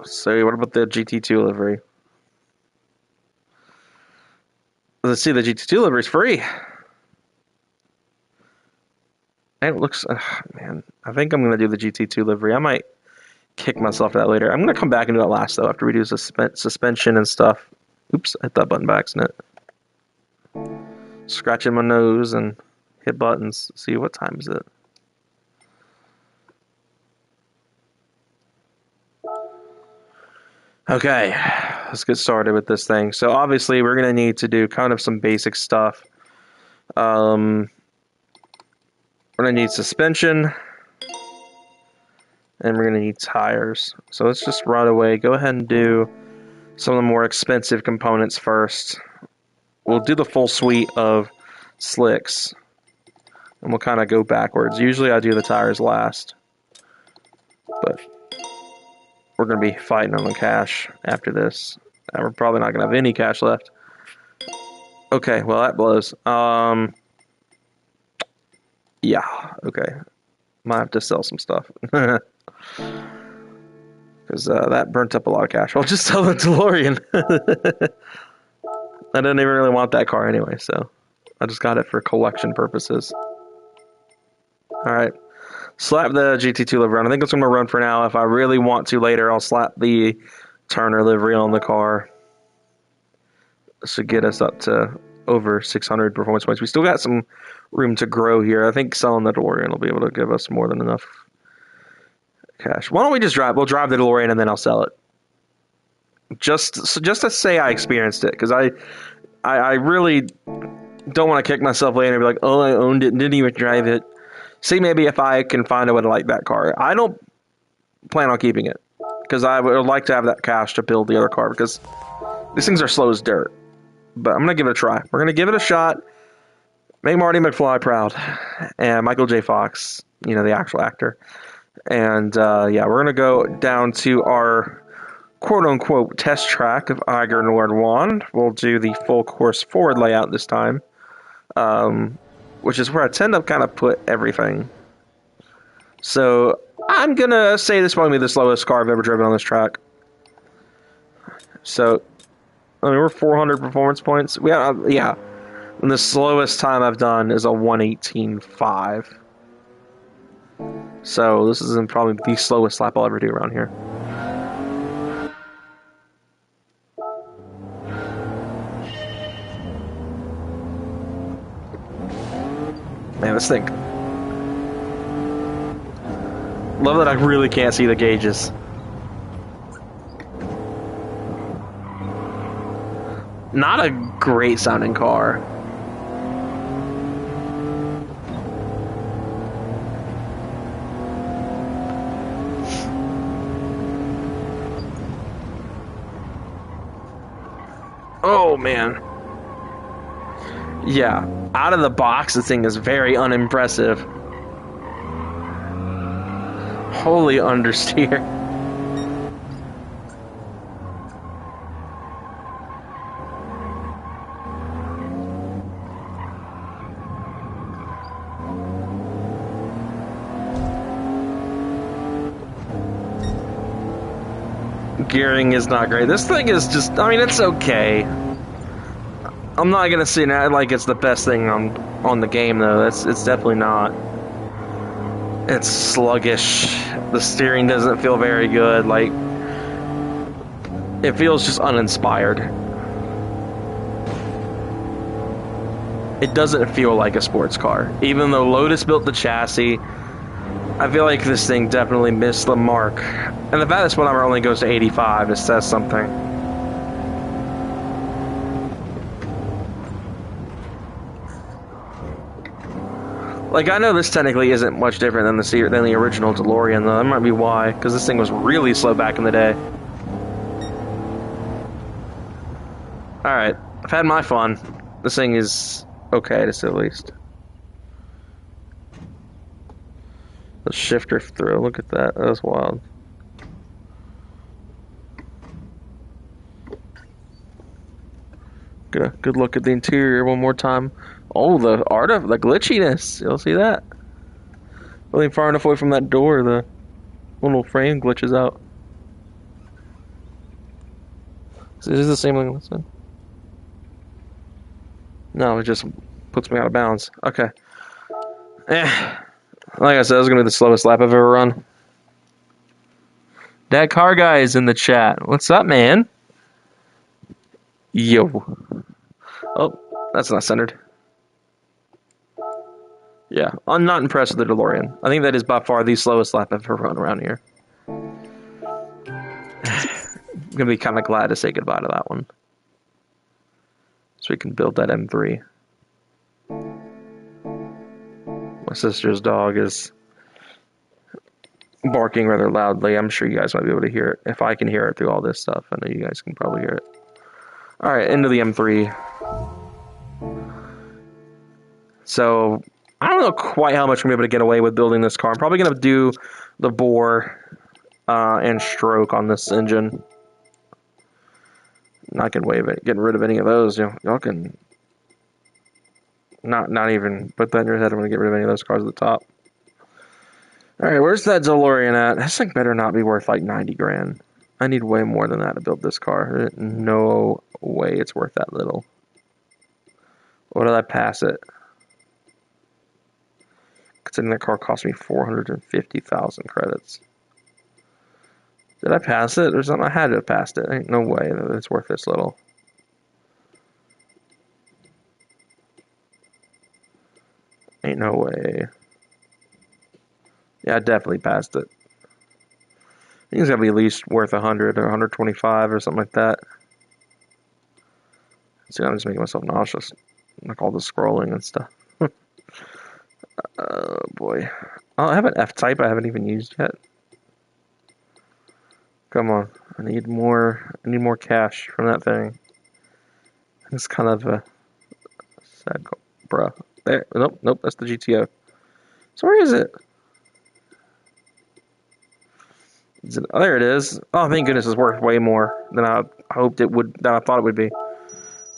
[SPEAKER 1] So what about the GT2 livery? Let's see, the GT2 livery is free. And it looks, man, I think I'm gonna do the GT2 livery. I might kick myself for that later. I'm gonna come back and do it last though after we do suspension and stuff. Oops, I hit that button by accident. Scratching my nose and hit buttons. See, what time is it? Okay, let's get started with this thing. So obviously we're gonna need to do kind of some basic stuff. We're gonna need suspension, and we're gonna need tires. So let's just right away go ahead and do some of the more expensive components first. We'll do the full suite of slicks, and we'll kind of go backwards. Usually I do the tires last, but we're going to be fighting on the cash after this. And we're probably not going to have any cash left. Okay, well that blows. Yeah, okay. Might have to sell some stuff. Because that burnt up a lot of cash. I'll just sell the DeLorean. I didn't even really want that car anyway, so I just got it for collection purposes. Alright. Slap the GT2 livery on. I think it's going to run for now. If I really want to later, I'll slap the Turner livery on the car. This should get us up to over 600 performance points. We still got some room to grow here. I think selling the DeLorean will be able to give us more than enough cash. Why don't we just drive? We'll drive the DeLorean and then I'll sell it. Just to say I experienced it, because I really don't want to kick myself later and be like, oh, I owned it and didn't even drive it. See, maybe if I can find a way to like that car. I don't plan on keeping it, because I would like to have that cash to build the other car, because these things are slow as dirt. But I'm going to give it a try. We're going to give it a shot. Make Marty McFly proud. And Michael J. Fox, you know, the actual actor. And, yeah, we're going to go down to our quote-unquote test track of Eiger Nord 1. We'll do the full course forward layout this time. Which is where I tend to kind of put everything. So, I'm going to say this might be the slowest car I've ever driven on this track. So, I mean, we're 400 performance points. Yeah. And the slowest time I've done is a 1:18.5. So, this is probably the slowest lap I'll ever do around here. Man, this thing. Love that I really can't see the gauges. Not a great sounding car. Oh, man. Yeah. Out of the box, this thing is very unimpressive. Holy understeer. Gearing is not great. This thing is just, I mean, it's okay. I'm not gonna say that like it's the best thing on the game though. It's definitely not. It's sluggish. The steering doesn't feel very good. Like, it feels just uninspired. It doesn't feel like a sports car. Even though Lotus built the chassis, I feel like this thing definitely missed the mark. And the fact that speedometer only goes to 85, it says something. Like, I know this technically isn't much different than the original DeLorean, though. That might be why, because this thing was really slow back in the day. Alright, I've had my fun. This thing is okay, to say the least. The shifter throw, look at that. That was wild. Good look at the interior one more time. Oh, the art of the glitchiness. You'll see that. Really far enough away from that door, the little frame glitches out. So is this the same thing on this side? No, it just puts me out of bounds. Okay. Like I said, this is going to be the slowest lap I've ever run. That car guy is in the chat. What's up, man? Yo. Oh, that's not centered. Yeah, I'm not impressed with the DeLorean. I think that is by far the slowest lap I've ever run around here. I'm going to be kind of glad to say goodbye to that one. So we can build that M3. My sister's dog is barking rather loudly. I'm sure you guys might be able to hear it. If I can hear it through all this stuff, I know you guys can probably hear it. Alright, into the M3. So, I don't know quite how much we're going to be able to get away with building this car. I'm probably going to do the bore and stroke on this engine. Not getting rid of any of those. Y'all can not even put that in your head. I'm going to get rid of any of those cars at the top. Alright, where's that DeLorean at? This thing better not be worth like 90 grand. I need way more than that to build this car. No way it's worth that little. What did I pass it? Considering that car cost me 450,000 credits. Did I pass it or something? I had to have passed it. Ain't no way that it's worth this little. Ain't no way. Yeah, I definitely passed it. I think it's gotta be at least worth 100 or 125 or something like that. See, I'm just making myself nauseous. Like all the scrolling and stuff. Oh boy. Oh, I have an F-Type I haven't even used yet. Come on. I need more cash from that thing. It's kind of a sad goal. Bruh. There. Nope, that's the GTO. So where is it? Oh, there it is. Oh, thank goodness it's worth way more than I hoped it would, than I thought it would be.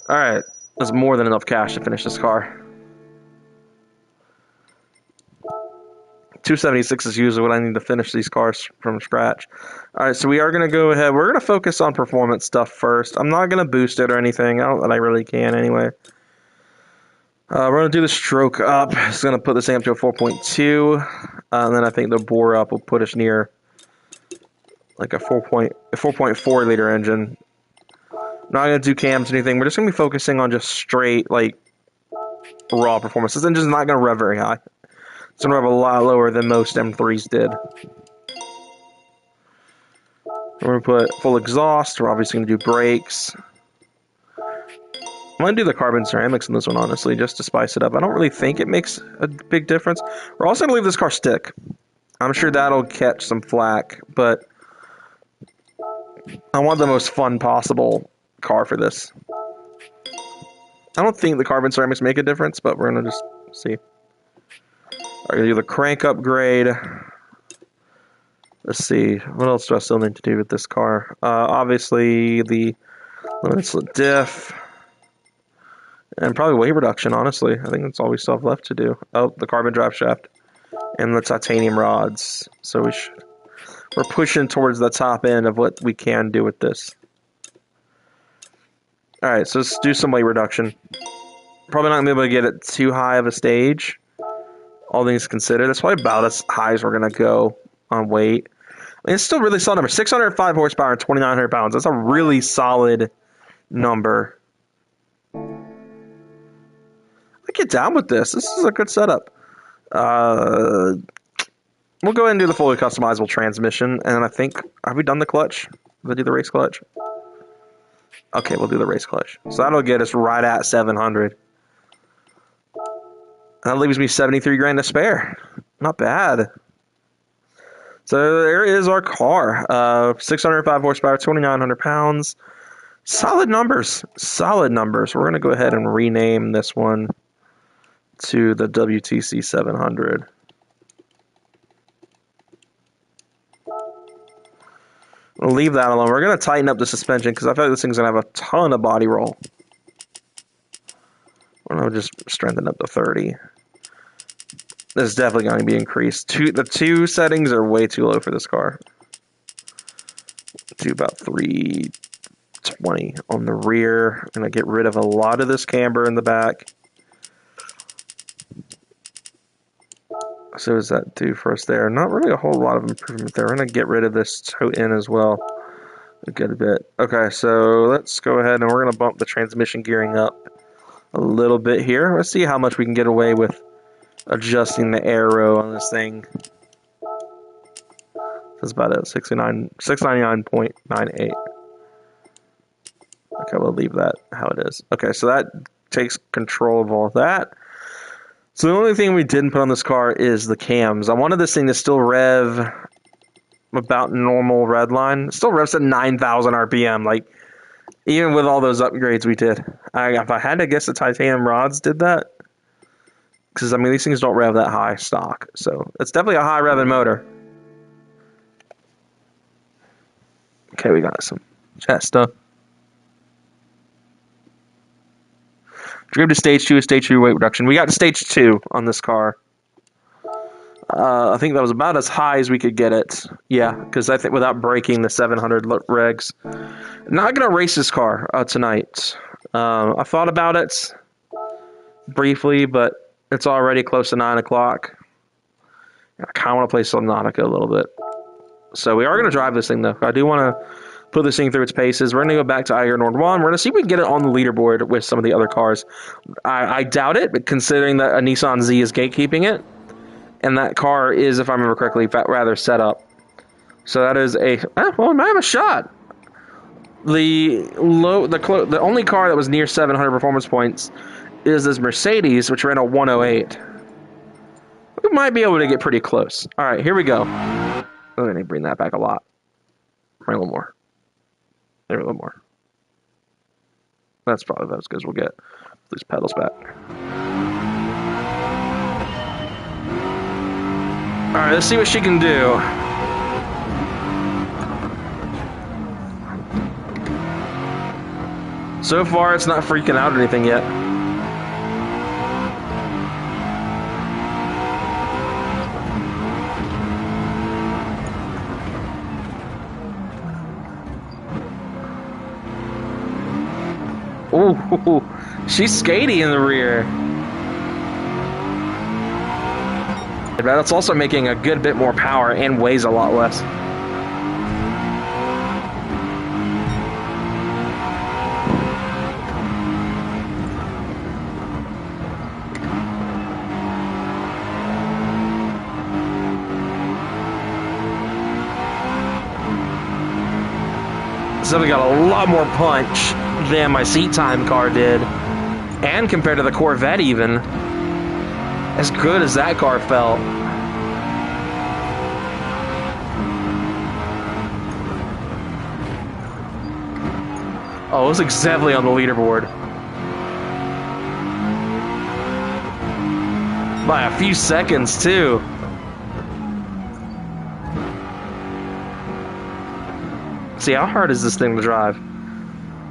[SPEAKER 1] Alright. That's more than enough cash to finish this car. 276 is usually what I need to finish these cars from scratch. Alright, so we are going to go ahead. We're going to focus on performance stuff first. I'm not going to boost it or anything. I don't that I really can anyway. We're going to do the stroke up. It's going to put this amp to a 4.2. And then I think the bore up will put us near like a 4.4 liter engine. Not going to do cams or anything. We're just going to be focusing on just straight, like, raw performance. This engine's not going to rev very high. It's going to rev a lot lower than most M3s did. We're going to put full exhaust. We're obviously going to do brakes. I'm going to do the carbon ceramics in this one, honestly, just to spice it up. I don't really think it makes a big difference. We're also going to leave this car stick. I'm sure that'll catch some flack, but I want the most fun possible car for this. I don't think the carbon ceramics make a difference, but we're going to just see. I'm going to do the crank upgrade. Let's see. What else do I still need to do with this car? Obviously, the limited slip diff. And probably weight reduction, honestly. I think that's all we still have left to do. Oh, the carbon drive shaft. And the titanium rods. So we're pushing towards the top end of what we can do with this. Alright, so let's do some weight reduction. Probably not going to be able to get it too high of a stage. All things considered. That's probably about as high as we're going to go on weight. I mean, it's still a really solid number. 605 horsepower and 2,900 pounds. That's a really solid number. I get down with this. This is a good setup. We'll go ahead and do the fully customizable transmission. And I think, have we done the clutch? Did we do the race clutch? Okay, we'll do the race clutch. So that'll get us right at 700. That leaves me 73 grand to spare. Not bad. So there is our car. 605 horsepower, 2,900 pounds. Solid numbers. Solid numbers. We're going to go ahead and rename this one to the WTC 700. We'll leave that alone. We're going to tighten up the suspension because I feel like this thing's going to have a ton of body roll. We're going to just strengthen up to 30. This is definitely going to be increased. The two settings are way too low for this car. Do about 320 on the rear. I'm going to get rid of a lot of this camber in the back. So what does that do for us there? Not really a whole lot of improvement there. We're going to get rid of this toe in as well a good bit. Okay, so let's go ahead and we're going to bump the transmission gearing up a little bit here. Let's see how much we can get away with adjusting the arrow on this thing. That's about it. 699.98. Okay, we'll leave that how it is. Okay, so that takes control of all of that. So the only thing we didn't put on this car is the cams. I wanted this thing to still rev about normal redline. It still revs at 9,000 RPM. Like, even with all those upgrades we did. If I had to guess, the titanium rods did that. Because, I mean, these things don't rev that high stock. So, it's definitely a high revving motor. Okay, we got some chat stuff. Drove to stage 2, stage 2 weight reduction. We got to stage 2 on this car. I think that was about as high as we could get it. Yeah, because I think without breaking the 700 regs. Not going to race this car tonight. I thought about it briefly, but it's already close to 9 o'clock. I kind of want to play Subnautica a little bit. So we are going to drive this thing, though. I do want to put this thing through its paces. We're going to go back to Iron Nord 1. We're going to see if we can get it on the leaderboard with some of the other cars. I doubt it, but considering that a Nissan Z is gatekeeping it, and that car is, if I remember correctly, rather set up. So that is a... well, it might have a shot. The only car that was near 700 performance points is this Mercedes, which ran a 108. We might be able to get pretty close. All right, here we go. I'm going to bring that back a lot. Right, a little more. There, a little more. That's probably about as good as we'll get. These pedals back. Alright, let's see what she can do. So far, it's not freaking out or anything yet. Ooh, she's skatey in the rear. But it's also making a good bit more power and weighs a lot less. So we got a lot more punch than my seat time car did, and compared to the Corvette even, as good as that car felt. Oh, it was exactly on the leaderboard by a few seconds too. See, how hard is this thing to drive?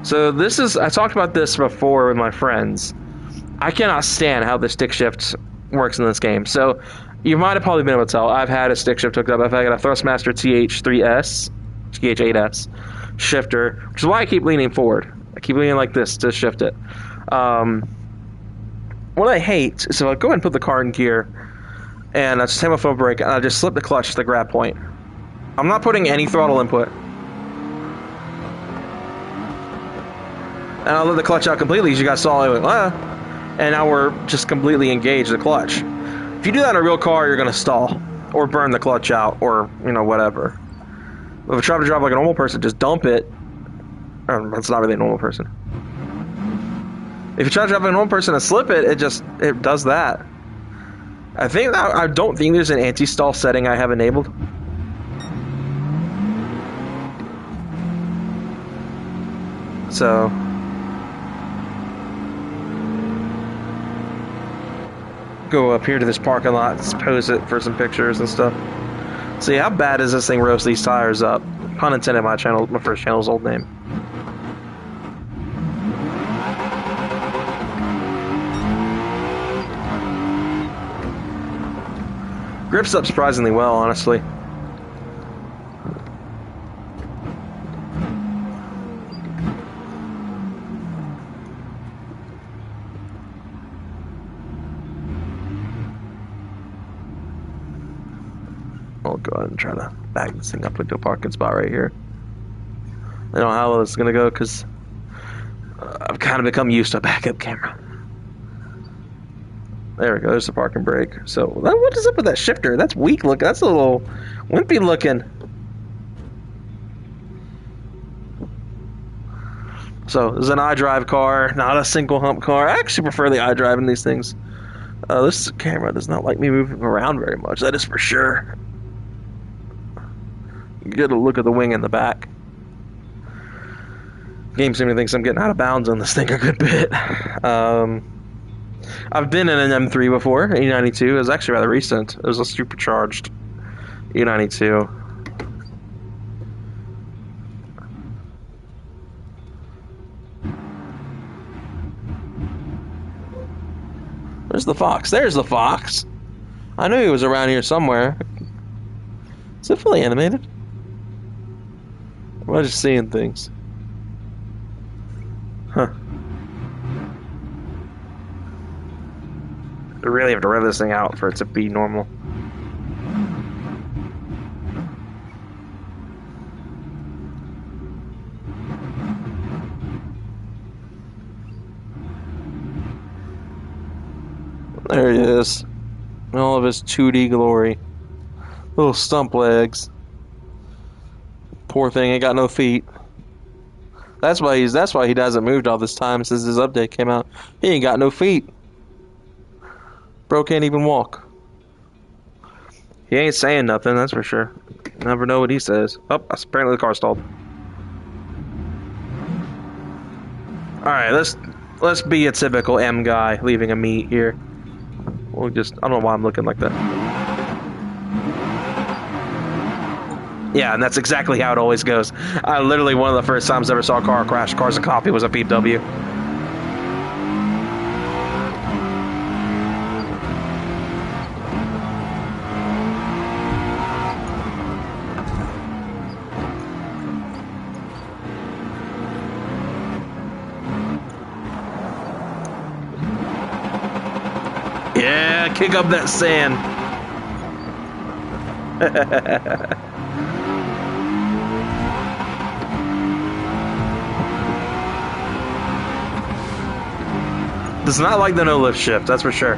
[SPEAKER 1] So this is, I talked about this before with my friends. I cannot stand how the stick shift works in this game. So you might have probably been able to tell. I've had a stick shift hooked up. I've got a Thrustmaster TH8S shifter, which is why I keep leaning forward. I keep leaning like this to shift it. What I hate is if I go ahead and put the car in gear, and I just take my foot brake, and I just slip the clutch to the grab point. I'm not putting any throttle input. And I'll let the clutch out completely, as you guys saw. I went, and now we're just completely engaged the clutch. If you do that in a real car, you're going to stall or burn the clutch out, or whatever. If you try to drive like a normal person, just dump it. That's not really a normal person. If you try to drive like a normal person and slip it, it does that. I don't think there's an anti-stall setting I have enabled. So go up here to this parking lot, pose it for some pictures and stuff. See, how bad does this thing roast these tires up? Pun intended, my first channel's old name. Grips up surprisingly well, honestly. I'll go ahead and try to back this thing up into a parking spot right here. I don't know how well this is going to go because I've kind of become used to a backup camera. There we go, there's the parking brake. So, what is up with that shifter? That's weak looking. That's a little wimpy looking. So, this is an iDrive car, not a single hump car. I actually prefer the iDrive in these things. This camera does not like me moving around very much, that is for sure. Get a look at the wing in the back. Game seems to think I'm getting out of bounds on this thing a good bit. I've been in an M3 before, E92. It was actually rather recent. It was a supercharged E92. Where's the fox? There's the fox! I knew he was around here somewhere. Is it fully animated? Am I just seeing things? Huh. I really have to rev this thing out for it to be normal. There he is. In all of his 2D glory. Little stump legs. Poor thing ain't got no feet. That's why he hasn't moved all this time since his update came out. He ain't got no feet. Bro can't even walk. He ain't saying nothing, that's for sure. Never know what he says. Oh, apparently the car stalled. Alright, let's be a typical M guy leaving a meet here. We'll just, I don't know why I'm looking like that. Yeah, and that's exactly how it always goes. Literally one of the first times I ever saw a car crash, Cars and Coffee, was a BMW. Yeah, kick up that sand. Does not like the no lift shift, that's for sure.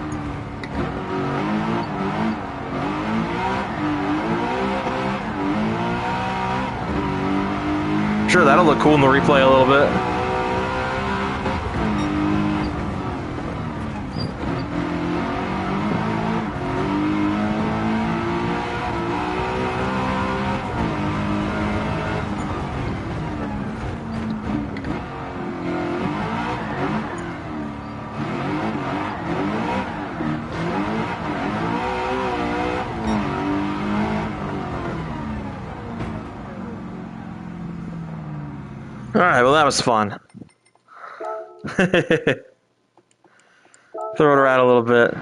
[SPEAKER 1] Sure, that'll look cool in the replay a little bit. Alright, well that was fun. Throw it around a little bit.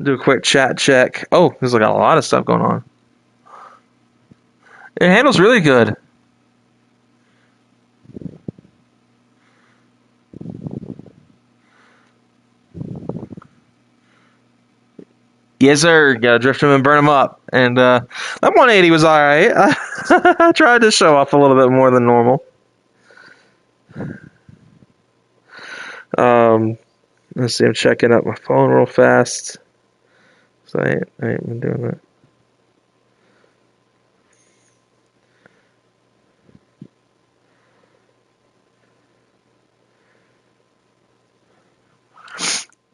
[SPEAKER 1] Do a quick chat check. Oh, there's got a lot of stuff going on. It handles really good. Yes, sir. Gotta drift them and burn them up. And that 180 was alright. I tried to show off a little bit more than normal. Let's see, I'm checking up my phone real fast. So I ain't been doing that.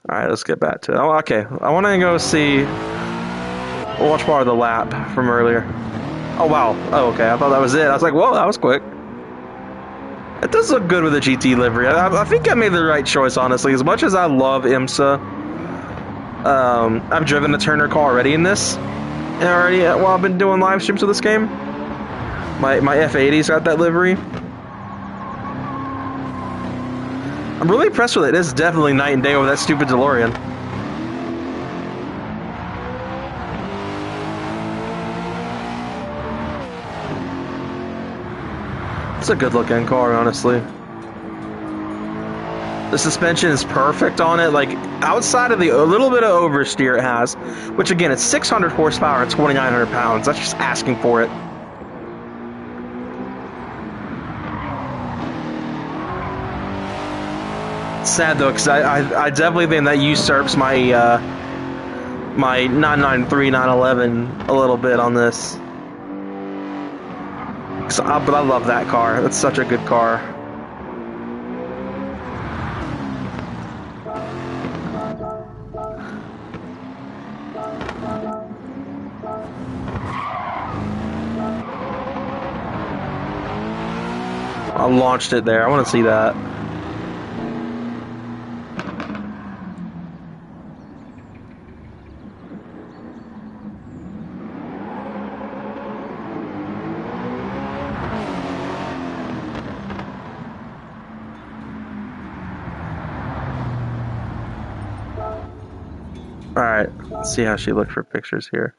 [SPEAKER 1] Alright, let's get back to it. Oh, okay, I want to go see. We'll watch part of the lap from earlier. Oh wow. Oh, okay. I thought that was it. I was like, whoa, that was quick. It does look good with the GT livery. I think I made the right choice, honestly. As much as I love IMSA, I've driven a Turner car already in this. Already, while I've been doing live streams of this game. My F80's got that livery. I'm really impressed with it. It's definitely night and day over that stupid DeLorean. It's a good looking car, honestly. The suspension is perfect on it, like outside of the a little bit of oversteer it has, which again, it's 600 horsepower and 2,900 pounds. That's just asking for it. It's sad though, because I definitely think that usurps my my 993, 911 a little bit on this. But I love that car. That's such a good car. I launched it there. I want to see that. Alright, let's see how she looked for pictures here.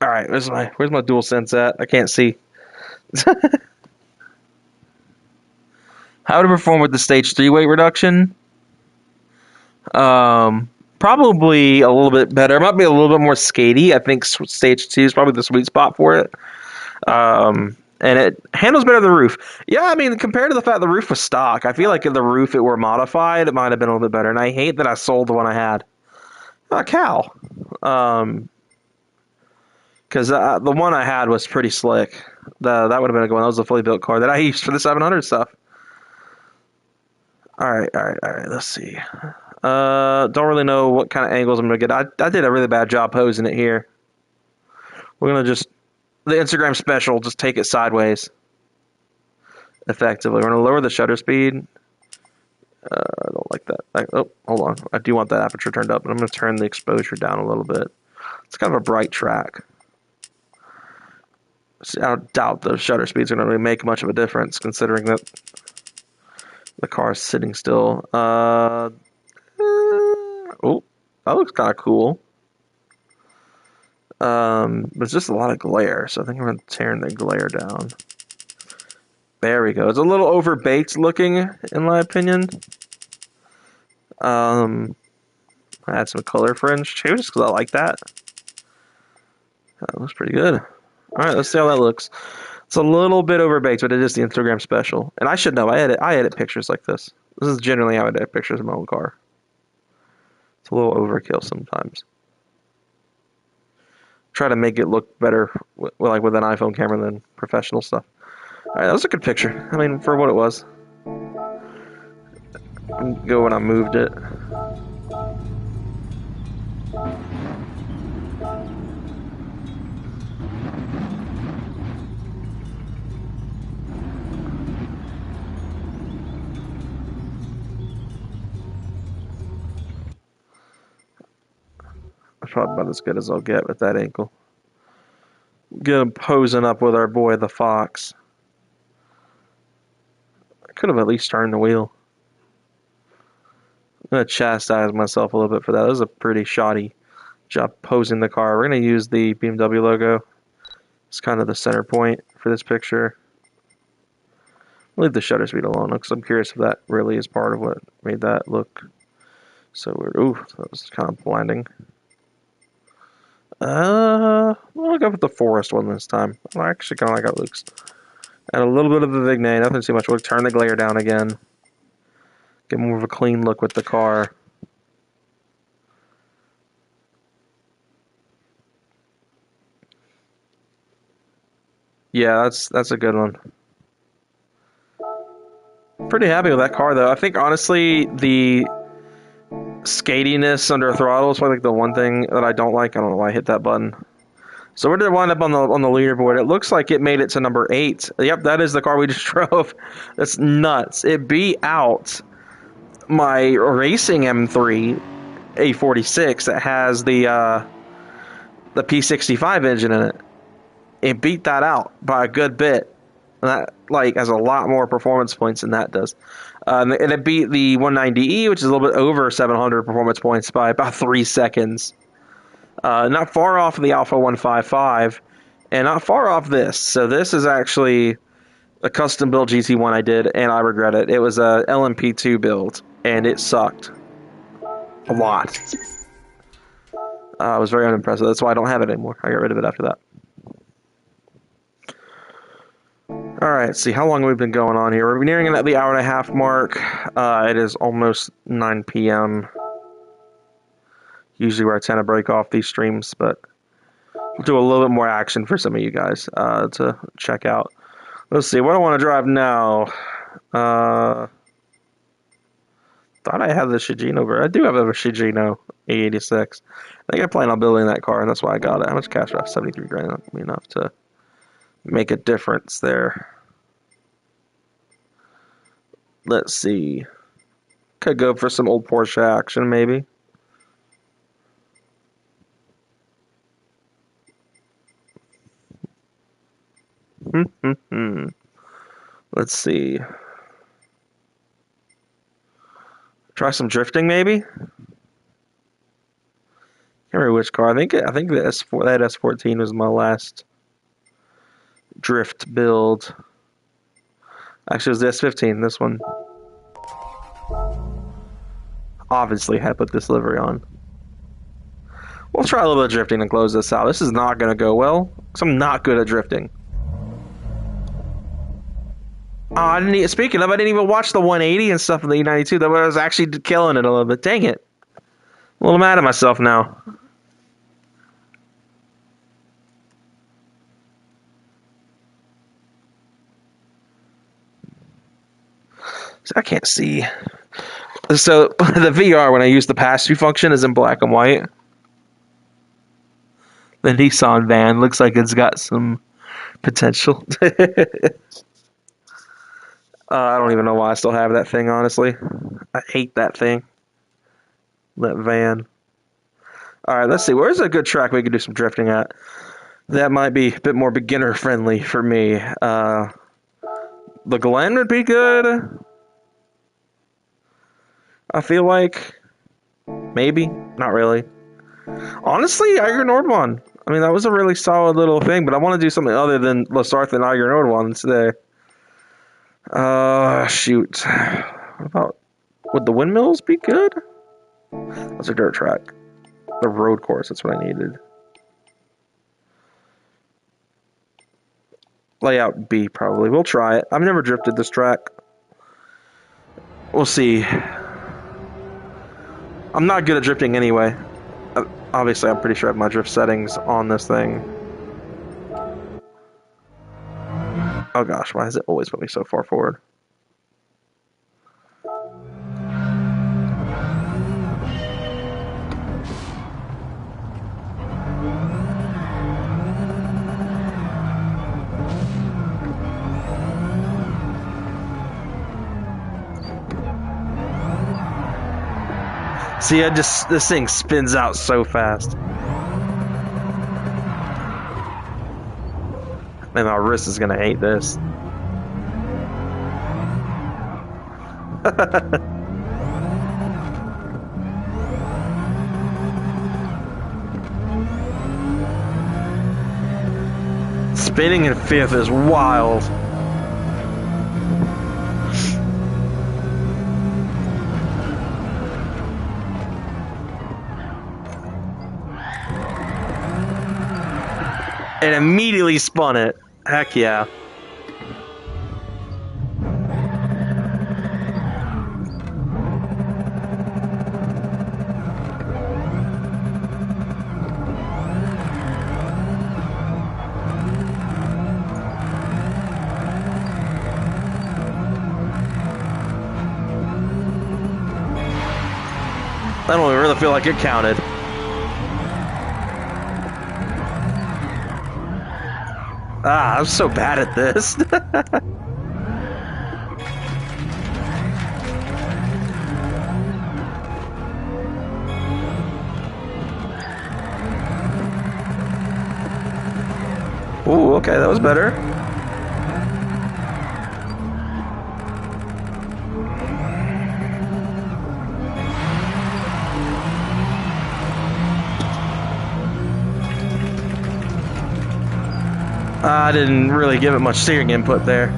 [SPEAKER 1] Alright, where's my DualSense at? I can't see. How to perform with the stage 3 weight reduction? Probably a little bit better. It might be a little bit more skatey. I think stage 2 is probably the sweet spot for it. And it handles better than the roof. Yeah, I mean, compared to the fact the roof was stock, I feel like if the roof it were modified, it might have been a little bit better. And I hate that I sold the one I had. A cow. Because the one I had was pretty slick. That would have been a good one. That was a fully built car that I used for the 700 stuff. All right. Let's see. Don't really know what kind of angles I'm going to get. I did a really bad job posing it here. We're going to just, the Instagram special, just take it sideways. Effectively. We're going to lower the shutter speed. I don't like that. Oh, hold on. I do want that aperture turned up, but I'm going to turn the exposure down a little bit. It's kind of a bright track. I doubt the shutter speeds are going to really make much of a difference, considering that the car's sitting still. Oh, that looks kind of cool. But it's just a lot of glare, so I think I'm going to turn the glare down. There we go. It's a little overbaked looking, in my opinion. I had some color fringe too, just because I like that. That looks pretty good. Alright, let's see how that looks. It's a little bit overbaked, but it is the Instagram special. And I should know, I edit pictures like this. This is generally how I edit pictures of my own car. It's a little overkill sometimes. Try to make it look better with an iPhone camera than professional stuff. Alright, that was a good picture. I mean, for what it was. Go when I moved it. That's probably about as good as I'll get with that ankle. Get him posing up with our boy the Fox. I could have at least turned the wheel. I'm going to chastise myself a little bit for that. That was a pretty shoddy job posing the car. We're going to use the BMW logo. It's kind of the center point for this picture. I'll leave the shutter speed alone because I'm curious if that really is part of what made that look so weird. Ooh, that was kind of blinding. I'll go with the forest one this time. I actually kind of like how it looks. Add a little bit of EVGA, nothing too much. We'll turn the glare down again. Get more of a clean look with the car. Yeah, that's a good one. Pretty happy with that car though. I think honestly the skatiness under throttle is probably like the one thing that I don't like. I don't know why I hit that button. So where did it wind up on the leaderboard? It looks like it made it to number 8. Yep, that is the car we just drove. That's nuts. It beat out my racing M3 A46 that has the P65 engine in it. It beat that out by a good bit. And that like has a lot more performance points than that does. And it beat the 190E, which is a little bit over 700 performance points by about 3 seconds. Not far off of the Alpha 155, and not far off this. So this is actually a custom build GT1 I did, and I regret it. It was a LMP2 build, and it sucked a lot. I was very unimpressed. That's why I don't have it anymore. I got rid of it after that. Alright, let's see. How long have we been going on here? We're nearing the hour and a half mark. It is almost 9 p.m. Usually where I tend to break off these streams, but we'll do a little bit more action for some of you guys to check out. Let's see. What do I want to drive now? Thought I had the Shigino. I do have a Shigino A86. I think I plan on building that car, and that's why I got it. How much cash do I have? 73 grand. Not gonna be enough to make a difference there. Let's see. Could go for some old Porsche action, maybe. Let's see. Try some drifting, maybe. Can't remember which car. I think the S4 that S14 was my last drift build. Actually, it was the S15. This one. Obviously, had put this livery on. We'll try a little bit of drifting and close this out. This is not going to go well because I'm not good at drifting. Oh, speaking of, I didn't even watch the 180 and stuff in the E92. That was actually killing it a little bit. Dang it. A little mad at myself now. So I can't see. So the VR, when I use the pass-through function, is in black and white. The Nissan van looks like it's got some potential. I don't even know why I still have that thing, honestly. I hate that thing. That van. Alright, let's see. Where's a good track we could do some drifting at? That might be a bit more beginner-friendly for me. The Glen would be good. I feel like. Maybe. Not really. Honestly, Iger Nordwan. I mean, that was a really solid little thing, but I want to do something other than Lasarth and Iger Nordwan today. Shoot. What about... Would the windmills be good? That's a dirt track. The road course, that's what I needed. Layout B, probably. We'll try it. I've never drifted this track. We'll see. I'm not good at drifting anyway. Obviously, I'm pretty sure I have my drift settings on this thing. Oh gosh, why does it always put me so far forward? See, this thing spins out so fast. Man, my wrist is gonna hate this. Spinning in fifth is wild. And immediately spun it. Heck yeah. I don't really feel like it counted. Ah, I'm so bad at this. Ooh, okay, that was better. I didn't really give it much steering input there.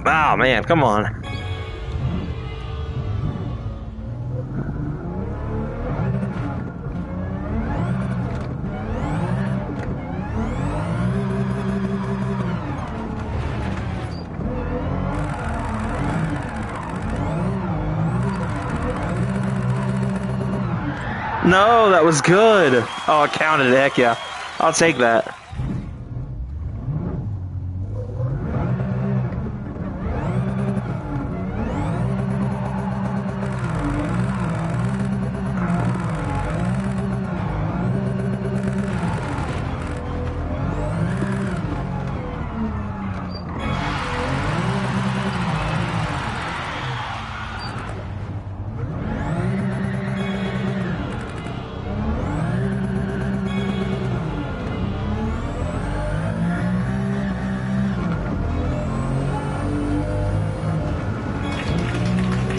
[SPEAKER 1] Oh man, come on. No, that was good. Oh, it counted. Heck yeah. I'll take that.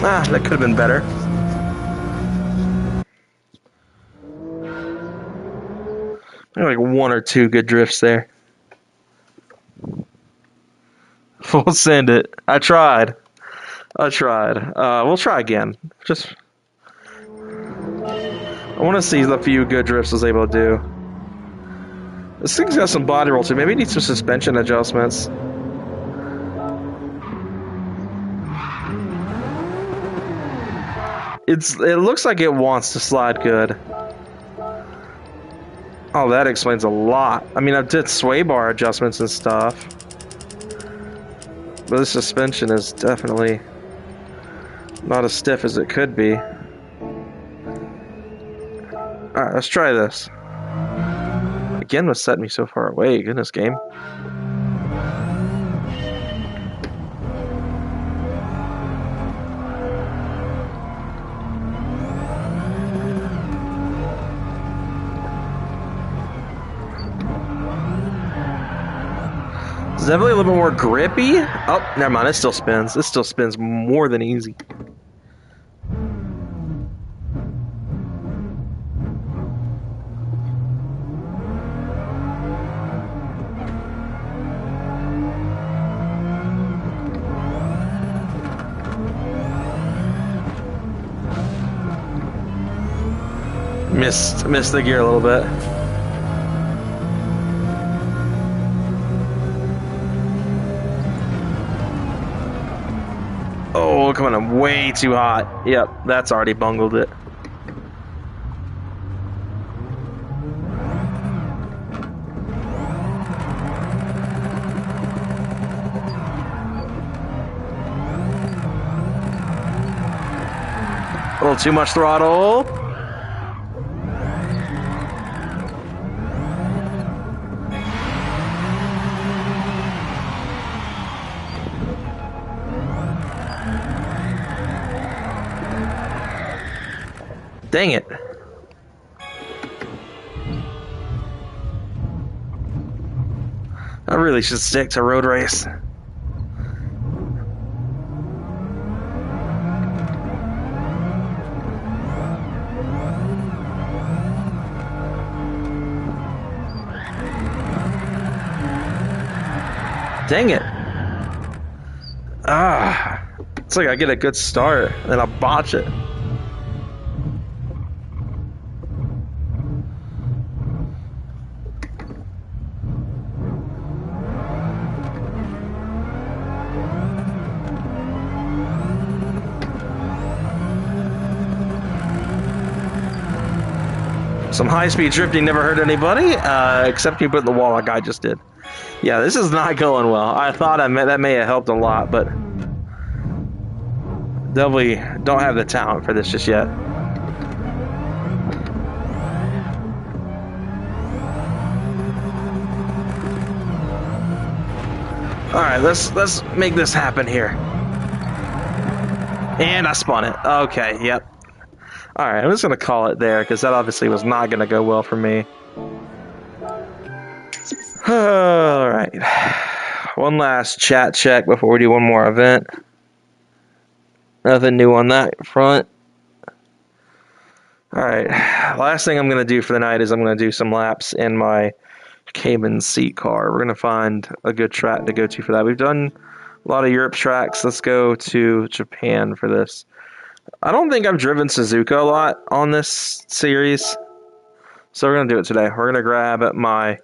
[SPEAKER 1] Ah, that could have been better. Like one or two good drifts there. We'll send it. I tried. We'll try again. I want to see the few good drifts I was able to do. This thing's got some body roll too. Maybe it needs some suspension adjustments. It looks like it wants to slide good. Oh, that explains a lot. I mean, I did sway bar adjustments and stuff. But the suspension is definitely not as stiff as it could be. Alright, let's try this. Again, what's setting me so far away? Goodness, game. It's definitely a little bit more grippy. Oh, never mind. It still spins. It still spins more than easy. Missed the gear a little bit. Oh, coming in way too hot. Yep, that's already bungled it. A little too much throttle. Dang it. I really should stick to road race. Dang it. Ah. It's like I get a good start, and I botch it. Some high-speed drifting never hurt anybody, except you put in the wall like I just did. Yeah, this is not going well. I thought that may have helped a lot, but Definitely don't have the talent for this just yet. All right, let's make this happen here. And I spun it. Okay, yep. All right, I'm just gonna call it there because that obviously was not gonna go well for me. All right, one last chat check before we do one more event. Nothing new on that front. All right, last thing I'm gonna do for the night is I'm gonna do some laps in my Cayman seat car. We're gonna find a good track to go to for that. We've done a lot of Europe tracks. Let's go to Japan for this. I don't think I've driven Suzuka a lot on this series, so we're gonna do it today. We're gonna grab my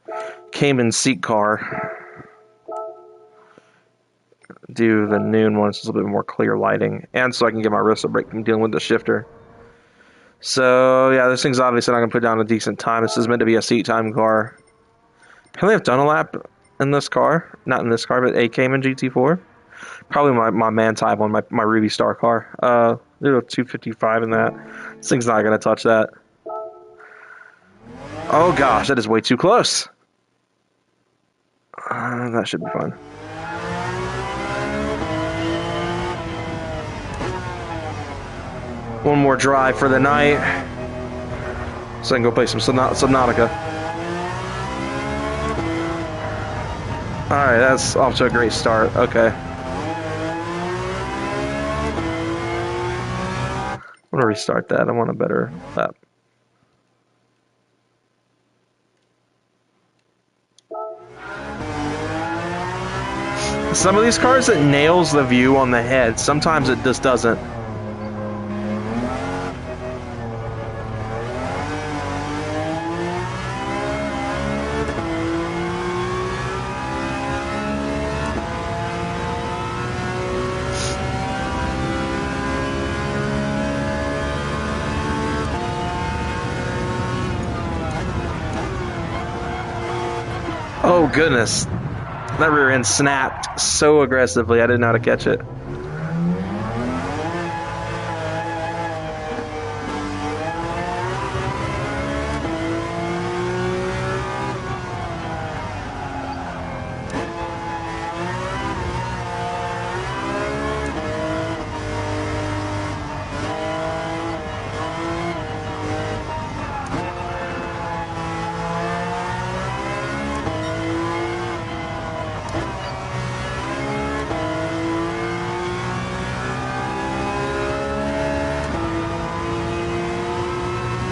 [SPEAKER 1] Cayman seat car, do the noon one, so it's a little bit more clear lighting, and so I can get my wrist a break from dealing with the shifter. So yeah, this thing's obviously not gonna put down a decent time. This is meant to be a seat time car. Apparently I've done a lap in this car. Not in this car, but a Cayman GT4. Probably my man type one, my Ruby Star car. There's a 255 in that. This thing's not going to touch that. Oh gosh, that is way too close. That should be fun. One more drive for the night. So I can go play some Subnautica. Alright, that's off to a great start. Okay. I'm going to restart that. I want a better lap. Some of these cars, it nails the view on the head. Sometimes it just doesn't. Oh goodness, that rear end snapped so aggressively, I didn't know how to catch it.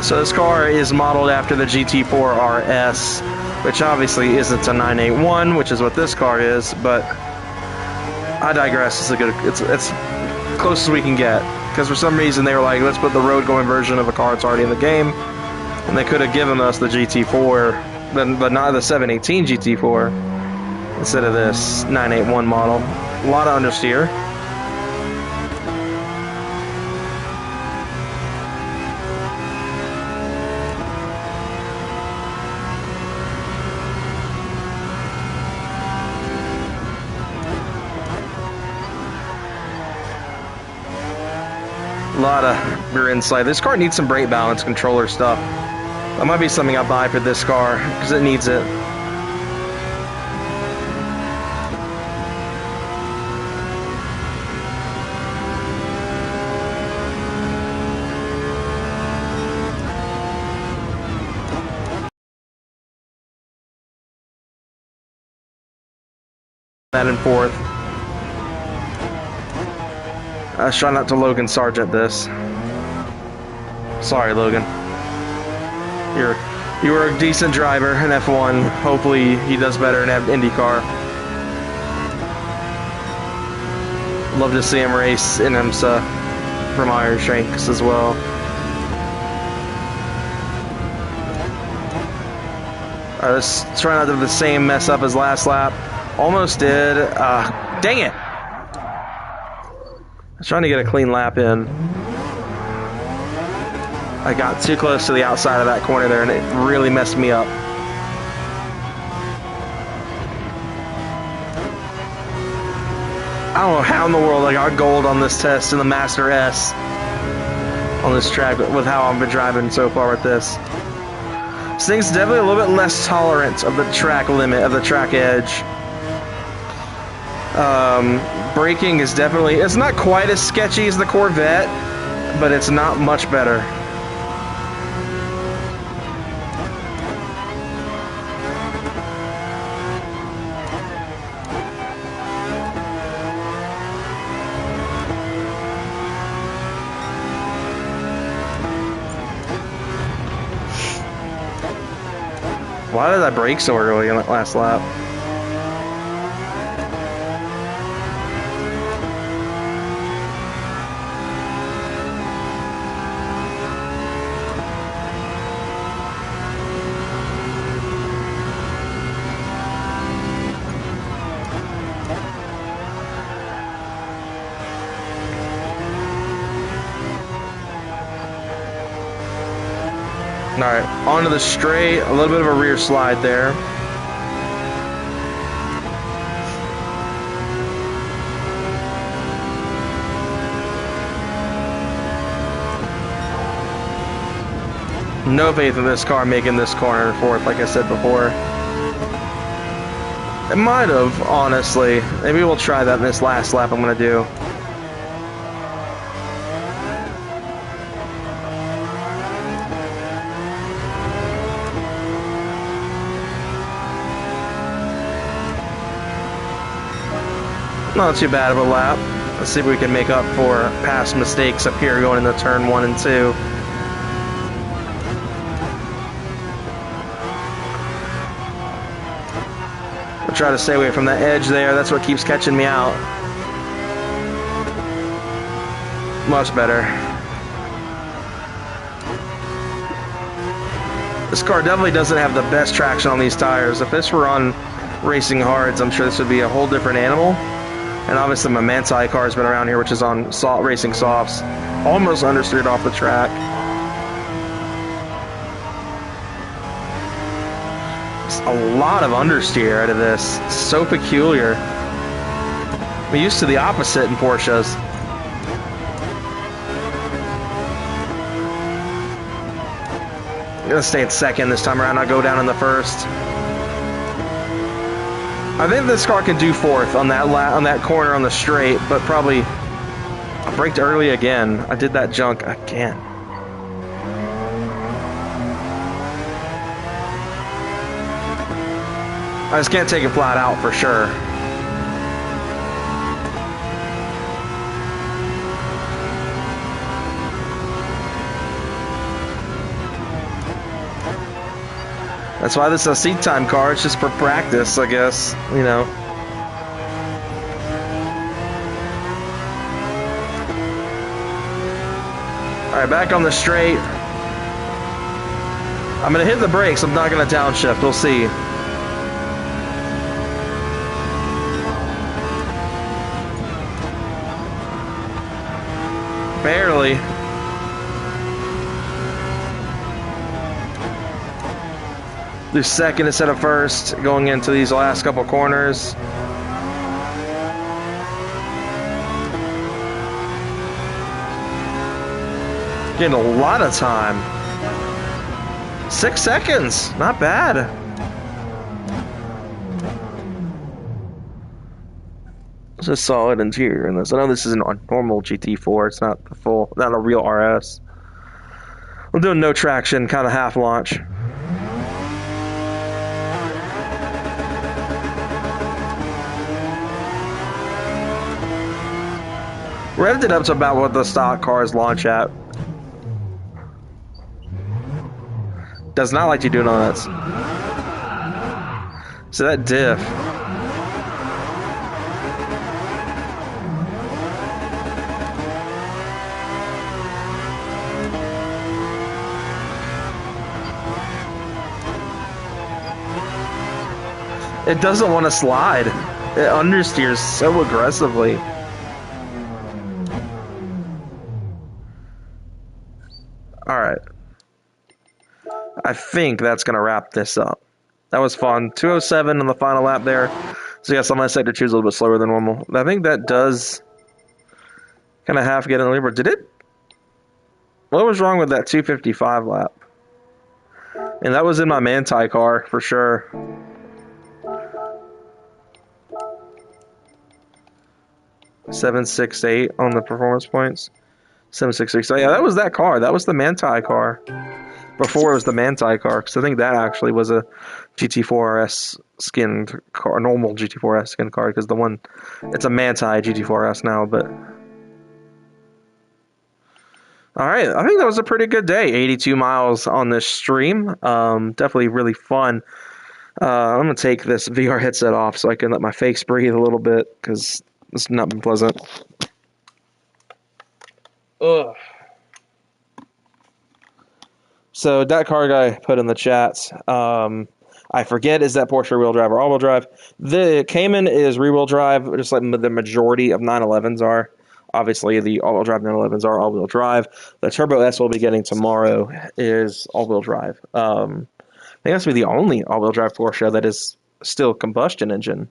[SPEAKER 1] So this car is modeled after the GT4 RS, which obviously isn't a 981, which is what this car is, but I digress. It's close as we can get, because for some reason they were like, let's put the road-going version of a car that's already in the game, and they could have given us the GT4, but not the 718 GT4, instead of this 981 model. A lot of understeer. A lot of rear end slide. This car needs some brake balance controller stuff. That might be something I buy for this car, because it needs it. That in fourth. I was trying not to Logan Sargent this. Sorry, Logan. You were a decent driver in F1. Hopefully he does better in IndyCar. Love to see him race in IMSA from Iron Shanks as well. Alright, let's try not to do the same mess up as last lap. Almost did. Dang it! I was trying to get a clean lap in. I got too close to the outside of that corner there, and it really messed me up. I don't know how in the world I got gold on this test in the Master S on this track with how I've been driving so far with this. This thing's definitely a little bit less tolerant of the track limit, of the track edge. Braking is definitely, it's not quite as sketchy as the Corvette, but it's not much better. Why did I brake so early on that last lap? Alright, onto the straight, a little bit of a rear slide there. No faith in this car making this corner fourth, like I said before. It might have, honestly. Maybe we'll try that in this last lap I'm going to do. Not too bad of a lap. Let's see if we can make up for past mistakes up here going into turn 1 and 2. I'll try to stay away from that edge there. That's what keeps catching me out. Much better. This car definitely doesn't have the best traction on these tires. If this were on racing hards, I'm sure this would be a whole different animal. And obviously my Manti car has been around here, which is on racing softs. Almost understeered off the track. It's a lot of understeer out of this. It's so peculiar. We're used to the opposite in Porsches. I'm gonna stay in second this time around, not go down in the first. I think this car can do fourth on that corner on the straight, but probably I braked early again. I did that junk again. I just can't take it flat out for sure. That's why this is a seat time car. It's just for practice, I guess, you know. All right, back on the straight. I'm gonna hit the brakes. I'm not gonna downshift. We'll see. Barely. Do second instead of first going into these last couple corners. Getting a lot of time. 6 seconds, not bad. It's a solid interior in this. I know this isn't a normal GT4. It's not the full, not a real RS. I'm doing no traction, kind of half launch. Revved it up to about what the stock cars launch at. Does not like to do donuts. So that diff. It doesn't want to slide. It understeers so aggressively. Alright. I think that's going to wrap this up. That was fun. 207 on the final lap there. So yeah, some of my sector 2 is a little bit slower than normal. I think that does kind of half get in the leaderboard. Did it? What was wrong with that 255 lap? And that was in my Manti car for sure. $768 on the performance points. 763. So yeah, that was that car. That was the Manti car. Before it was the Manti car, because I think that actually was a GT4RS skinned car, normal GT4RS skinned car, because the one, it's a Manti GT4RS now, but... Alright, I think that was a pretty good day. 82 miles on this stream. Definitely really fun. I'm going to take this VR headset off so I can let my face breathe a little bit, because it's not been pleasant. Ugh. So that car guy put in the chats, I forget, is that Porsche rear-wheel drive or all-wheel drive? The Cayman is rear-wheel drive, just like the majority of 911s are. Obviously, the all-wheel drive 911s are all-wheel drive. The Turbo S we'll be getting tomorrow is all-wheel drive. I think that's be the only all-wheel drive Porsche that is still combustion engine.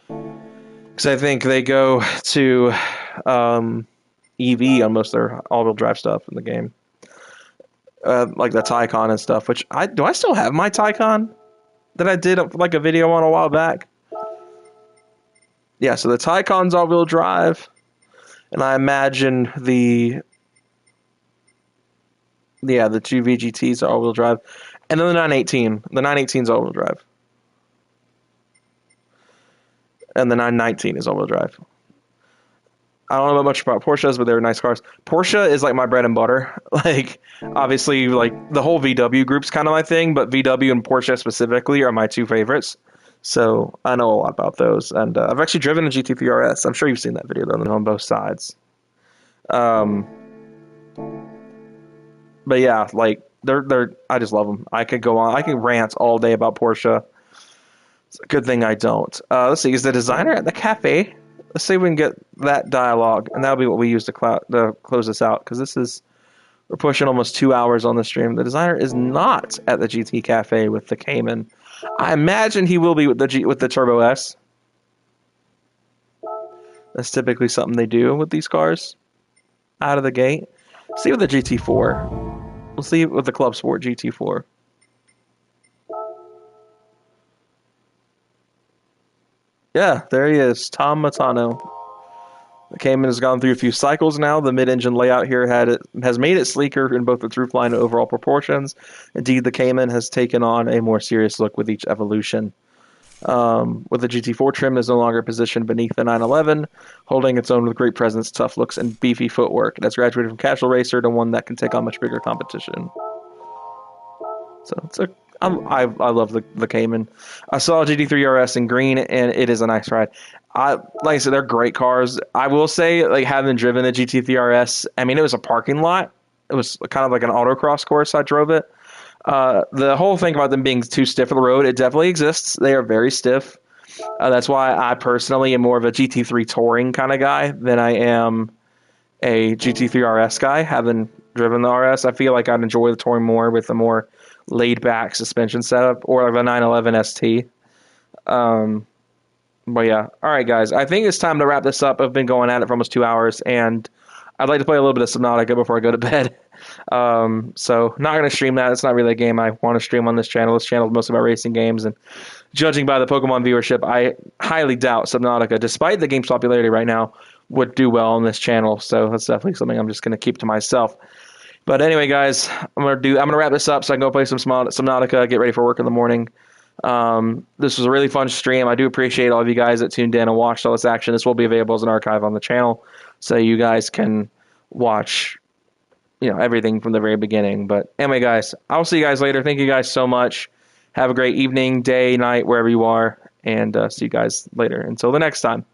[SPEAKER 1] Because I think they go to EV on most of their all-wheel drive stuff in the game. Like the Taycan and stuff, which do I still have my Taycan that I did like a video on a while back? Yeah, so the Taycan's all-wheel drive, and I imagine the two VGTs are all-wheel drive, and then the 918. The 918 is all-wheel drive, and the 919 is all-wheel drive. I don't know much about Porsches, but they're nice cars. Porsche is like my bread and butter. Like, obviously, like the whole VW group's kind of my thing, but VW and Porsche specifically are my two favorites. So I know a lot about those, and I've actually driven a GT3 RS. I'm sure you've seen that video though on both sides. But yeah, like they're I just love them. I could go on. I can rant all day about Porsche. It's a good thing I don't. Let's see. Is the designer at the cafe? Let's see if we can get that dialogue, and that'll be what we use to close this out, because we're pushing almost 2 hours on the stream. The designer is not at the GT Cafe with the Cayman. I imagine he will be with the Turbo S. That's typically something they do with these cars out of the gate. See with the GT4. We'll see with the Club Sport GT4. Yeah, there he is, Tom Matano. The Cayman has gone through a few cycles now. The mid-engine layout here has made it sleeker in both its roofline and overall proportions. Indeed, the Cayman has taken on a more serious look with each evolution. With the GT4 trim is no longer positioned beneath the 911, holding its own with great presence, tough looks, and beefy footwork. It has graduated from casual racer to one that can take on much bigger competition. So I love the Cayman. I saw a GT3 RS in green, and it is a nice ride. Like I said, they're great cars. I will say, like, having driven the GT3 RS, I mean, it was a parking lot. It was kind of like an autocross course. I drove it. The whole thing about them being too stiff for the road, it definitely exists. They are very stiff. That's why I personally am more of a GT3 touring kind of guy than I am a GT3 RS guy. Having driven the RS, I feel like I'd enjoy the touring more with a more laid-back suspension setup, or like a 911 ST. But yeah, all right, guys. I think it's time to wrap this up. I've been going at it for almost 2 hours, and I'd like to play a little bit of Subnautica before I go to bed. So not going to stream that. It's not really a game I want to stream on this channel. This channel is mostly about racing games, and judging by the Pokemon viewership, I highly doubt Subnautica, despite the game's popularity right now, would do well on this channel. So that's definitely something I'm just going to keep to myself. But anyway, guys, I'm gonna wrap this up so I can go play some Subnautica, get ready for work in the morning. This was a really fun stream. I do appreciate all of you guys that tuned in and watched all this action. This will be available as an archive on the channel, so you guys can watch, everything from the very beginning. But anyway, guys, I'll see you guys later. Thank you guys so much. Have a great evening, day, night, wherever you are, and see you guys later. Until the next time.